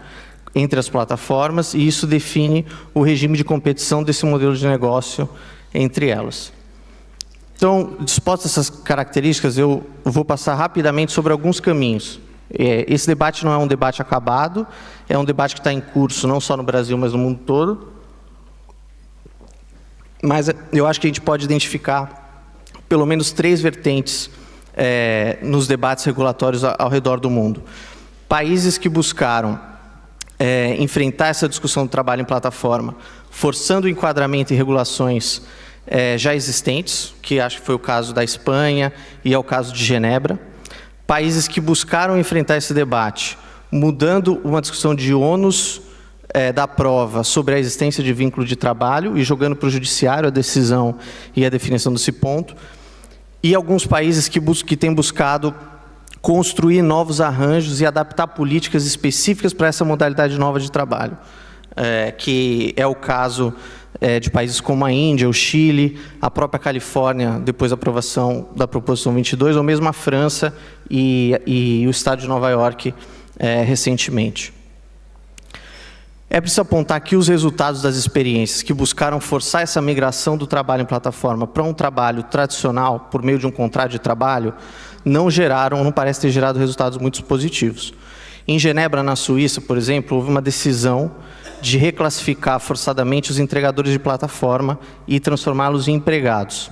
Speaker 4: entre as plataformas, e isso define o regime de competição desse modelo de negócio entre elas. Então, dispostas essas características, eu vou passar rapidamente sobre alguns caminhos. Esse debate não é um debate acabado, é um debate que está em curso, não só no Brasil, mas no mundo todo. Mas eu acho que a gente pode identificar pelo menos 3 vertentes nos debates regulatórios ao redor do mundo. Países que buscaram enfrentar essa discussão do trabalho em plataforma, forçando o enquadramento e regulações já existentes, que acho que foi o caso da Espanha e é o caso de Genebra. Países que buscaram enfrentar esse debate, mudando uma discussão de ônus da prova sobre a existência de vínculo de trabalho e jogando para o judiciário a decisão e a definição desse ponto. E alguns países que têm buscado construir novos arranjos e adaptar políticas específicas para essa modalidade nova de trabalho, que é o caso de países como a Índia, o Chile, a própria Califórnia, depois da aprovação da Proposição 22, ou mesmo a França e o Estado de Nova York recentemente. É preciso apontar que os resultados das experiências que buscaram forçar essa migração do trabalho em plataforma para um trabalho tradicional, por meio de um contrato de trabalho, não parece ter gerado resultados muito positivos. Em Genebra, na Suíça, por exemplo, houve uma decisão de reclassificar forçadamente os entregadores de plataforma e transformá-los em empregados.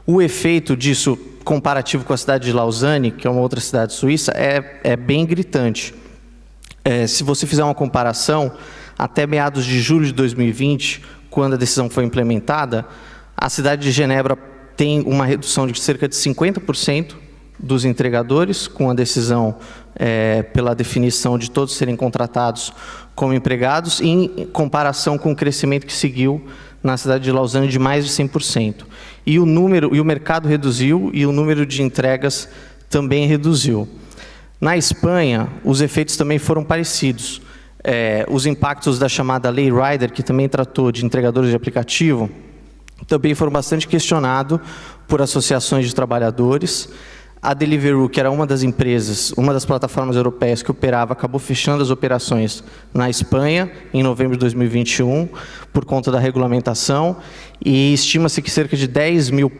Speaker 4: O efeito disso, comparativo com a cidade de Lausanne, que é uma outra cidade suíça, é bem gritante. Se você fizer uma comparação, até meados de julho de 2020, quando a decisão foi implementada, a cidade de Genebra tem uma redução de cerca de 50% dos entregadores, com a decisão pela definição de todos serem contratados como empregados, em comparação com o crescimento que seguiu na cidade de Lausanne de mais de 100%. E o mercado reduziu e o número de entregas também reduziu. Na Espanha, os efeitos também foram parecidos. Os impactos da chamada Lei Rider, que também tratou de entregadores de aplicativo, também foram bastante questionados por associações de trabalhadores. A Deliveroo, que era uma das empresas, uma das plataformas europeias que operava, acabou fechando as operações na Espanha em novembro de 2021 por conta da regulamentação, e estima-se que cerca de 10 mil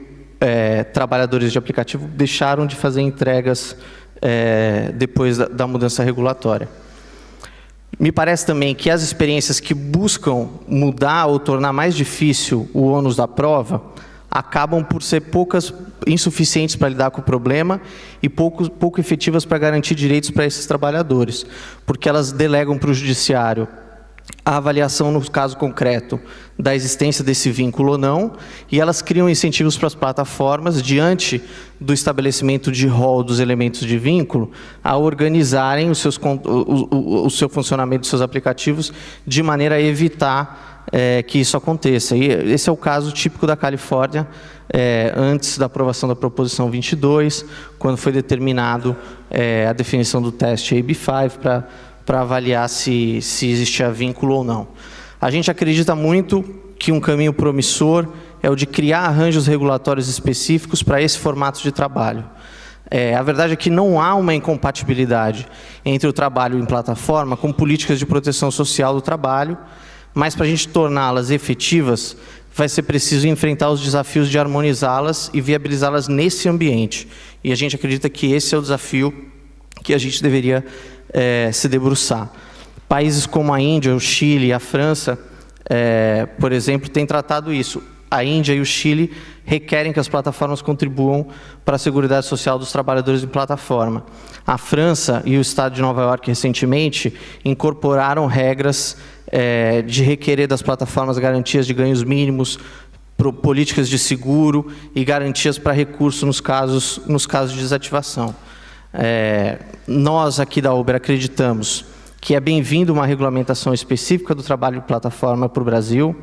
Speaker 4: trabalhadores de aplicativo deixaram de fazer entregas depois da mudança regulatória. Me parece também que as experiências que buscam mudar ou tornar mais difícil o ônus da prova acabam por ser insuficientes para lidar com o problema e pouco efetivas para garantir direitos para esses trabalhadores, porque elas delegam para o judiciário a avaliação, no caso concreto, da existência desse vínculo ou não, e elas criam incentivos para as plataformas, diante do estabelecimento de rol dos elementos de vínculo, a organizarem o seu funcionamento dos seus aplicativos de maneira a evitar que isso aconteça. E esse é o caso típico da Califórnia, antes da aprovação da proposição 22, quando foi determinado a definição do teste AB5 para avaliar se existia vínculo ou não. A gente acredita muito que um caminho promissor é o de criar arranjos regulatórios específicos para esse formato de trabalho. A verdade é que não há uma incompatibilidade entre o trabalho em plataforma com políticas de proteção social do trabalho, mas para a gente torná-las efetivas, vai ser preciso enfrentar os desafios de harmonizá-las e viabilizá-las nesse ambiente. E a gente acredita que esse é o desafio que a gente deveria se debruçar. Países como a Índia, o Chile e a França, por exemplo, têm tratado isso. A Índia e o Chile requerem que as plataformas contribuam para a seguridade social dos trabalhadores de plataforma. A França e o Estado de Nova York, recentemente, incorporaram regras de requerer das plataformas garantias de ganhos mínimos, políticas de seguro e garantias para recurso nos casos de desativação. Nós aqui da Uber acreditamos que é bem-vindo uma regulamentação específica do trabalho de plataforma para o Brasil,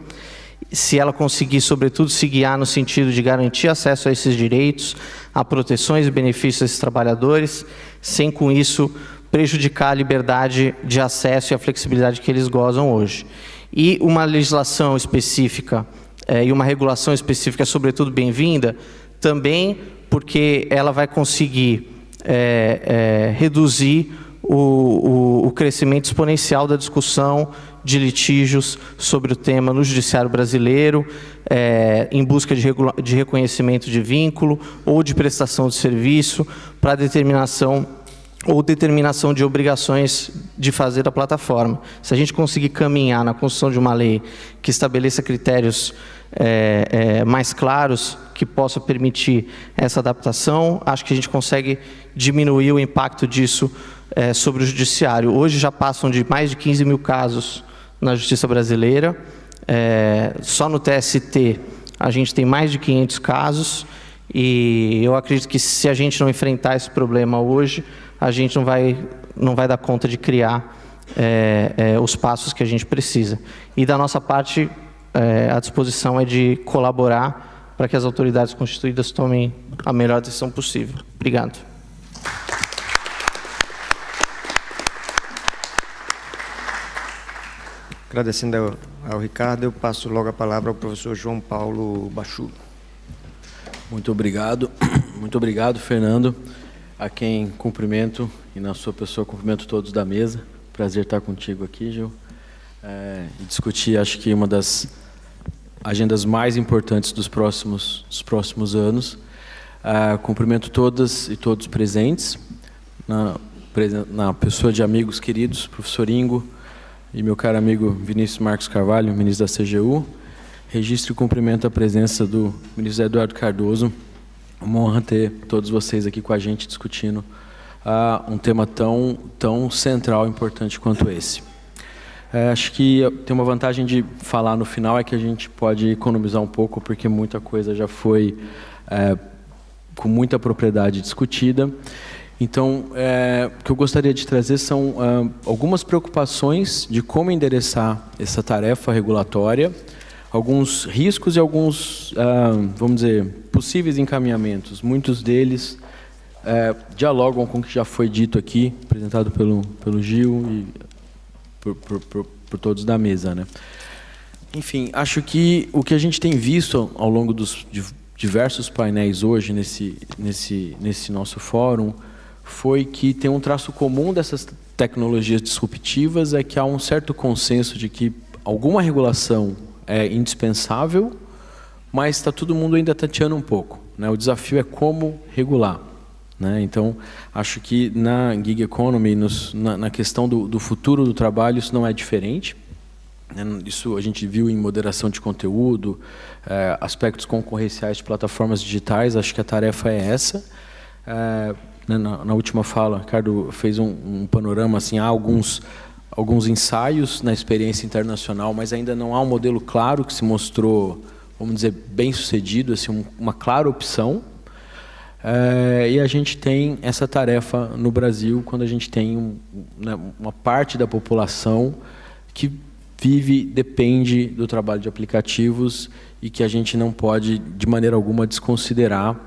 Speaker 4: se ela conseguir, sobretudo, se guiar no sentido de garantir acesso a esses direitos, a proteções e benefícios desses trabalhadores, sem com isso prejudicar a liberdade de acesso e a flexibilidade que eles gozam hoje. E uma legislação específica e uma regulação específica é, sobretudo, bem-vinda, também porque ela vai conseguir reduzir o crescimento exponencial da discussão de litígios sobre o tema no judiciário brasileiro, em busca de reconhecimento de vínculo ou de prestação de serviço para determinação de obrigações de fazer da plataforma. Se a gente conseguir caminhar na construção de uma lei que estabeleça critérios mais claros, que possa permitir essa adaptação, acho que a gente consegue diminuir o impacto disso sobre o judiciário. Hoje já passam de mais de 15 mil casos na justiça brasileira. Só no TST a gente tem mais de 500 casos, e eu acredito que se a gente não enfrentar esse problema hoje, a gente não vai dar conta de criar os passos que a gente precisa. E da nossa parte, a disposição é de colaborar para que as autoridades constituídas tomem a melhor decisão possível. Obrigado.
Speaker 1: Agradecendo ao Ricardo, eu passo logo a palavra ao professor João Paulo Bachur.
Speaker 5: Muito obrigado, Fernando, a quem cumprimento, e na sua pessoa cumprimento todos da mesa. Prazer estar contigo aqui, Gil, e discutir, acho que uma das agendas mais importantes dos próximos anos. Cumprimento todas e todos presentes, na pessoa de amigos queridos, professor Ingo e meu caro amigo Vinícius Marcos Carvalho, ministro da CGU. Registro e cumprimento a presença do ministro Eduardo Cardoso. Uma honra ter todos vocês aqui com a gente discutindo um tema tão central e importante quanto esse. Acho que tem uma vantagem de falar no final, é que a gente pode economizar um pouco, porque muita coisa já foi com muita propriedade discutida. Então, o que eu gostaria de trazer são algumas preocupações de como endereçar essa tarefa regulatória, alguns riscos e alguns, vamos dizer, possíveis encaminhamentos. Muitos deles dialogam com o que já foi dito aqui, apresentado pelo Gil e por todos da mesa, né? Enfim, acho que o que a gente tem visto ao longo dos diversos painéis hoje nesse nosso fórum foi que tem um traço comum dessas tecnologias disruptivas, é que há um certo consenso de que alguma regulação é indispensável, mas todo mundo ainda tateando um pouco, né? O desafio é como regular, né? Então, acho que na gig economy, na questão do futuro do trabalho, isso não é diferente. Isso a gente viu em moderação de conteúdo, aspectos concorrenciais de plataformas digitais. Acho que a tarefa é essa. Na última fala, Ricardo fez um panorama, assim, há alguns ensaios na experiência internacional, mas ainda não há um modelo claro que se mostrou, vamos dizer, bem sucedido, assim, uma clara opção. E a gente tem essa tarefa no Brasil, quando a gente tem uma parte da população que depende do trabalho de aplicativos e que a gente não pode, de maneira alguma, desconsiderar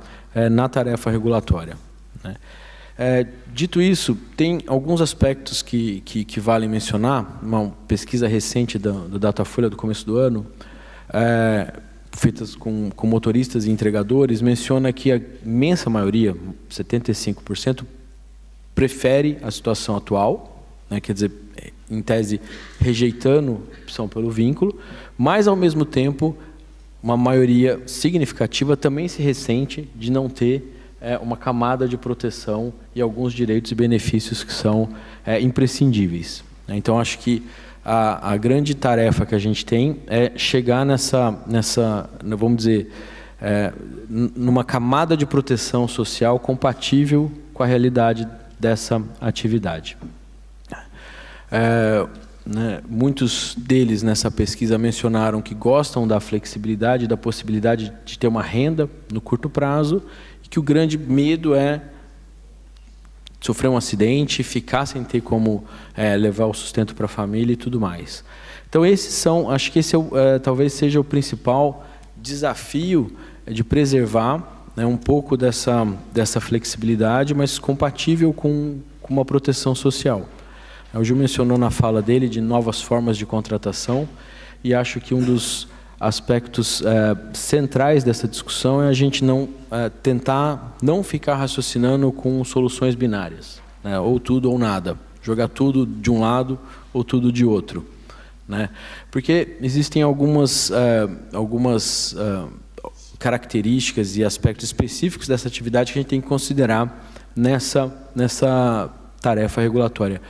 Speaker 5: na tarefa regulatória, né? Dito isso, tem alguns aspectos que valem mencionar. Uma pesquisa recente do Datafolha do começo do ano, feitas com motoristas e entregadores, menciona que a imensa maioria, 75%, prefere a situação atual, né? Quer dizer, em tese, rejeitando a opção pelo vínculo, mas, ao mesmo tempo, uma maioria significativa também se ressente de não ter uma camada de proteção e alguns direitos e benefícios que são imprescindíveis. Então, acho que a grande tarefa que a gente tem é chegar nessa vamos dizer, numa camada de proteção social compatível com a realidade dessa atividade. Muitos deles nessa pesquisa mencionaram que gostam da flexibilidade, da possibilidade de ter uma renda no curto prazo, e que o grande medo é sofrer um acidente, ficar sem ter como levar o sustento para a família e tudo mais. Então, acho que esse talvez seja o principal desafio de preservar, né, um pouco dessa flexibilidade, mas compatível com uma proteção social. O Gil mencionou na fala dele de novas formas de contratação, e acho que um dos aspectos centrais dessa discussão é a gente tentar não ficar raciocinando com soluções binárias, né? Ou tudo ou nada, jogar tudo de um lado ou tudo de outro, né? Porque existem algumas características e aspectos específicos dessa atividade que a gente tem que considerar nessa tarefa regulatória.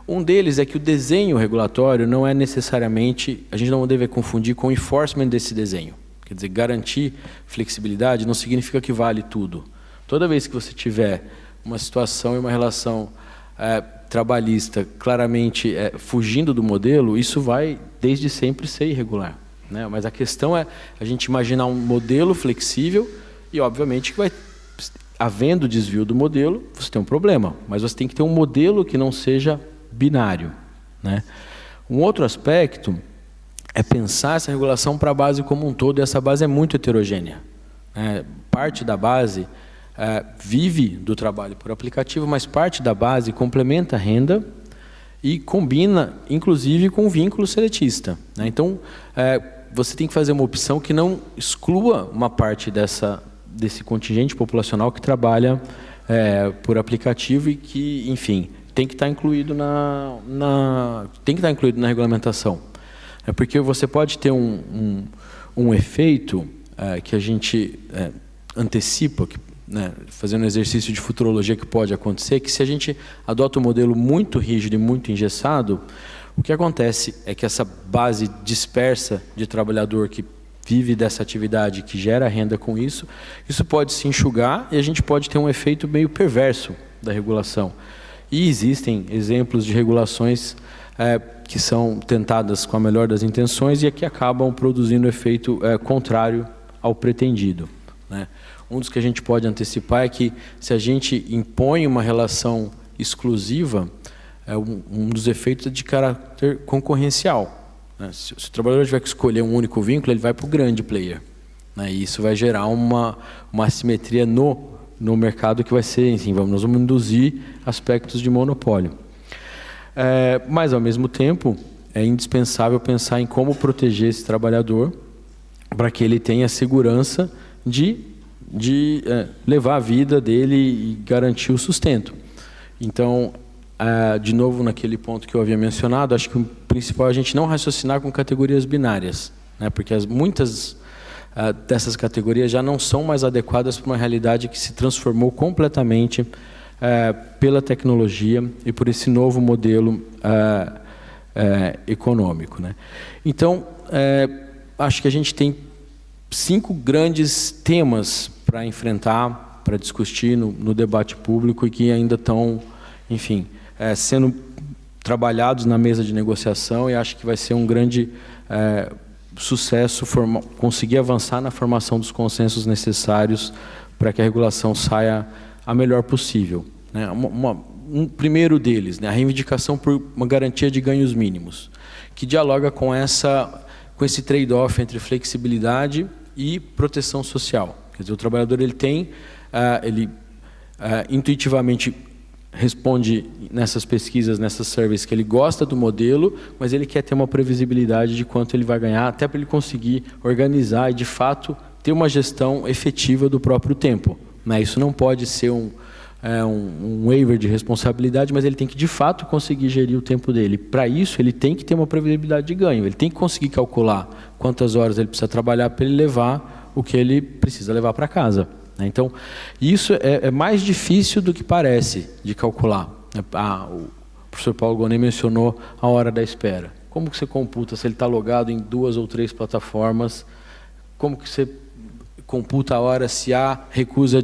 Speaker 5: Um deles é que o desenho regulatório não é necessariamente, a gente não deve confundir com o enforcement desse desenho. Quer dizer, garantir flexibilidade não significa que vale tudo. Toda vez que você tiver uma situação e uma relação trabalhista claramente fugindo do modelo, isso vai desde sempre ser irregular, né? Mas a questão é a gente imaginar um modelo flexível e, obviamente, que vai, havendo desvio do modelo, você tem um problema, mas você tem que ter um modelo que não seja binário, né? Um outro aspecto é pensar essa regulação para a base como um todo, e essa base é muito heterogênea, né? Parte da base vive do trabalho por aplicativo, mas parte da base complementa a renda e combina, inclusive, com o vínculo seletista, né? Então, você tem que fazer uma opção que não exclua uma parte desse contingente populacional que trabalha por aplicativo e que, enfim, tem que estar incluído na regulamentação. Porque você pode ter um efeito que a gente antecipa, que né, fazendo um exercício de futurologia que pode acontecer, que se a gente adota um modelo muito rígido e muito engessado, o que acontece é que essa base dispersa de trabalhador que vive dessa atividade, que gera renda com isso pode se enxugar e a gente pode ter um efeito meio perverso da regulação. E existem exemplos de regulações que são tentadas com a melhor das intenções e que acabam produzindo efeito contrário ao pretendido, né? Um dos que a gente pode antecipar é que, se a gente impõe uma relação exclusiva, um dos efeitos é de caráter concorrencial, né? Se o trabalhador tiver que escolher um único vínculo, ele vai para o grande player, né? E isso vai gerar uma assimetria no mercado que vai ser, enfim, nós vamos induzir aspectos de monopólio. Mas, ao mesmo tempo, é indispensável pensar em como proteger esse trabalhador para que ele tenha segurança de levar a vida dele e garantir o sustento. Então, de novo, naquele ponto que eu havia mencionado, acho que o principal é a gente não raciocinar com categorias binárias, né? Porque muitas dessas categorias já não são mais adequadas para uma realidade que se transformou completamente pela tecnologia e por esse novo modelo econômico, né? Então, acho que a gente tem 5 grandes temas para enfrentar, para discutir no debate público e que ainda estão, enfim, sendo trabalhados na mesa de negociação, e acho que vai ser um grande sucesso conseguir avançar na formação dos consensos necessários para que a regulação saia a melhor possível, né? Um primeiro deles, né, a reivindicação por uma garantia de ganhos mínimos, que dialoga com esse trade-off entre flexibilidade e proteção social. Quer dizer, o trabalhador ele intuitivamente responde nessas pesquisas, nessas surveys, que ele gosta do modelo, mas ele quer ter uma previsibilidade de quanto ele vai ganhar, até para ele conseguir organizar e, de fato, ter uma gestão efetiva do próprio tempo, né? Isso não pode ser um waiver de responsabilidade, mas ele tem que, de fato, conseguir gerir o tempo dele. Para isso, ele tem que ter uma previsibilidade de ganho, ele tem que conseguir calcular quantas horas ele precisa trabalhar para ele levar o que ele precisa levar para casa, né? Então, isso é mais difícil do que parece de calcular. O professor Paulo Gonet mencionou a hora da espera. Como que você computa se ele está logado em 2 ou 3 plataformas? Como que você computa a hora se há recusa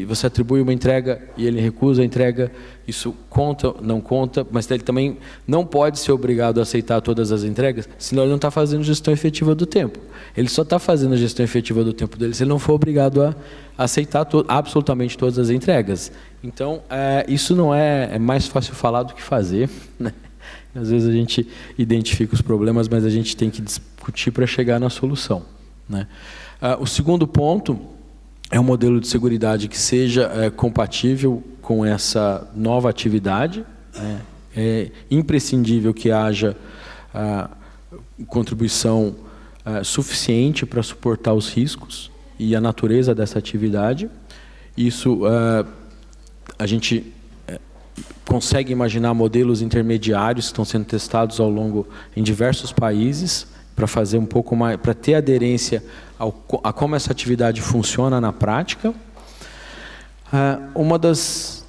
Speaker 5: você atribui uma entrega e ele recusa a entrega? Isso conta, não conta, mas ele também não pode ser obrigado a aceitar todas as entregas, senão ele não está fazendo gestão efetiva do tempo. Ele só está fazendo a gestão efetiva do tempo dele se ele não for obrigado a aceitar absolutamente todas as entregas. Então, isso não é mais fácil falar do que fazer, né? Às vezes a gente identifica os problemas, mas a gente tem que discutir para chegar na solução, né? O segundo ponto é um modelo de seguridade que seja compatível com essa nova atividade, né? É imprescindível que haja contribuição suficiente para suportar os riscos e a natureza dessa atividade. Isso a gente consegue imaginar modelos intermediários que estão sendo testados em diversos países para fazer um pouco mais, para ter aderência a como essa atividade funciona na prática. Uma das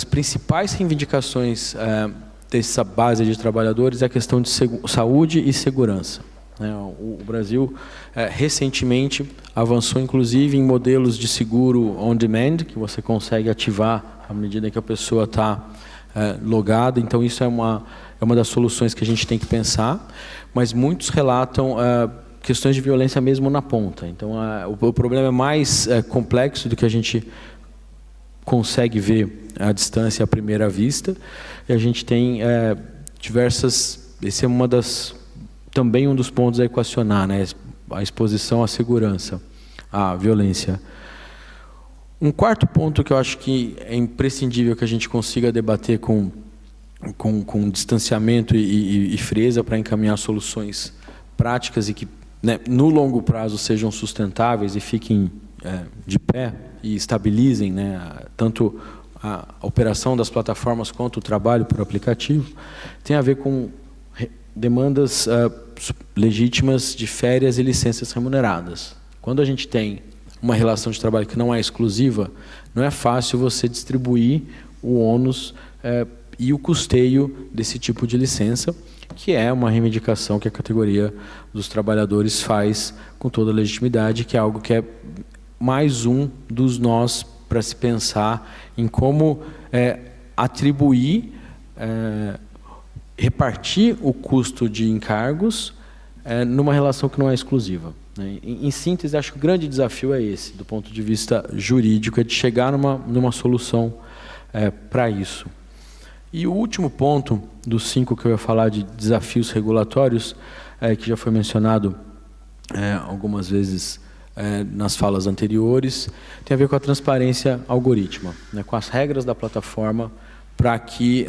Speaker 5: principais reivindicações dessa base de trabalhadores é a questão de saúde e segurança, né? O Brasil recentemente avançou inclusive em modelos de seguro on demand, que você consegue ativar à medida que a pessoa está logada. Então isso é uma das soluções que a gente tem que pensar, mas muitos relatam questões de violência mesmo na ponta. Então o problema é mais complexo do que a gente consegue ver à distância à primeira vista, e a gente tem diversas. Esse é também um dos pontos a equacionar, né? A exposição à segurança, à violência. Um quarto ponto que eu acho que é imprescindível que a gente consiga debater com distanciamento e frieza para encaminhar soluções práticas e que, né, no longo prazo sejam sustentáveis e fiquem de pé e estabilizem, né, tanto a operação das plataformas quanto o trabalho por aplicativo, tem a ver com demandas legítimas de férias e licenças remuneradas. Quando a gente tem uma relação de trabalho que não é exclusiva, não é fácil você distribuir o ônus e o custeio desse tipo de licença, que é uma reivindicação que a categoria dos trabalhadores faz com toda a legitimidade, que é algo que é mais um dos nós para se pensar em como atribuir, repartir o custo de encargos numa relação que não é exclusiva. Em síntese, acho que o grande desafio é esse, do ponto de vista jurídico, é de chegar numa solução para isso. E o último ponto, dos 5 que eu ia falar de desafios regulatórios, que já foi mencionado algumas vezes nas falas anteriores, tem a ver com a transparência algorítmica, com as regras da plataforma, para que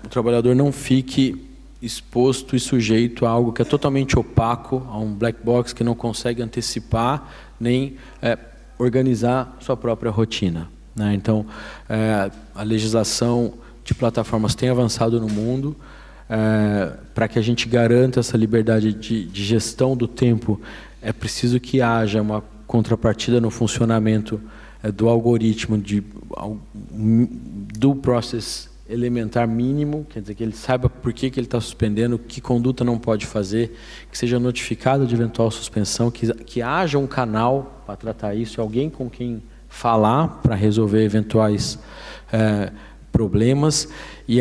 Speaker 5: o trabalhador não fique exposto e sujeito a algo que é totalmente opaco, a um black box que não consegue antecipar nem organizar sua própria rotina. Então, a legislação de plataformas tem avançado no mundo para que a gente garanta essa liberdade de gestão do tempo. É preciso que haja uma contrapartida no funcionamento do algoritmo, do process elementar mínimo, quer dizer, que ele saiba por que ele está suspendendo, que conduta não pode fazer, que seja notificado de eventual suspensão, que haja um canal para tratar isso, alguém com quem falar para resolver eventuais problemas, e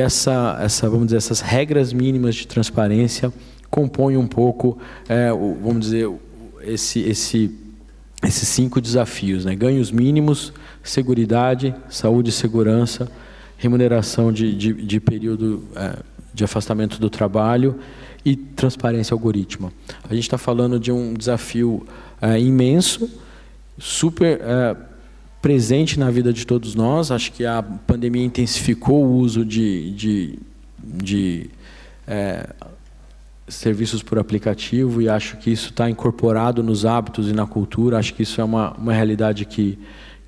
Speaker 5: vamos dizer, essas regras mínimas de transparência compõem um pouco, vamos dizer, esses 5 desafios, ganhos mínimos, seguridade, saúde e segurança, remuneração de período de afastamento do trabalho e transparência algorítmica. A gente está falando de um desafio imenso, super presente na vida de todos nós. Acho que a pandemia intensificou o uso de serviços por aplicativo, e acho que isso está incorporado nos hábitos e na cultura. Acho que isso é uma realidade que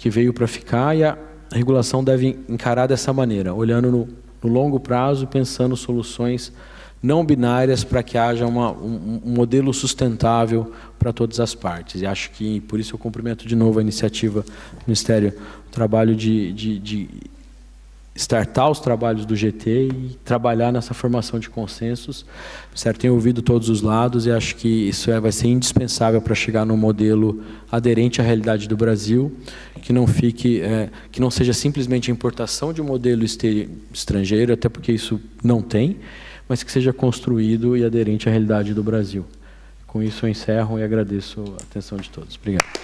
Speaker 5: veio para ficar, e a regulação deve encarar dessa maneira, olhando no longo prazo, pensando soluções não binárias para que haja um modelo sustentável para todas as partes. E acho que, por isso, eu cumprimento de novo a iniciativa do Ministério, o trabalho de startar os trabalhos do GT e trabalhar nessa formação de consensos. Certo? Tenho ouvido todos os lados e acho que isso vai ser indispensável para chegar num modelo aderente à realidade do Brasil, que não fique, que não seja simplesmente a importação de um modelo estrangeiro, até porque isso não tem, mas que seja construído e aderente à realidade do Brasil. Com isso eu encerro e agradeço a atenção de todos. Obrigado.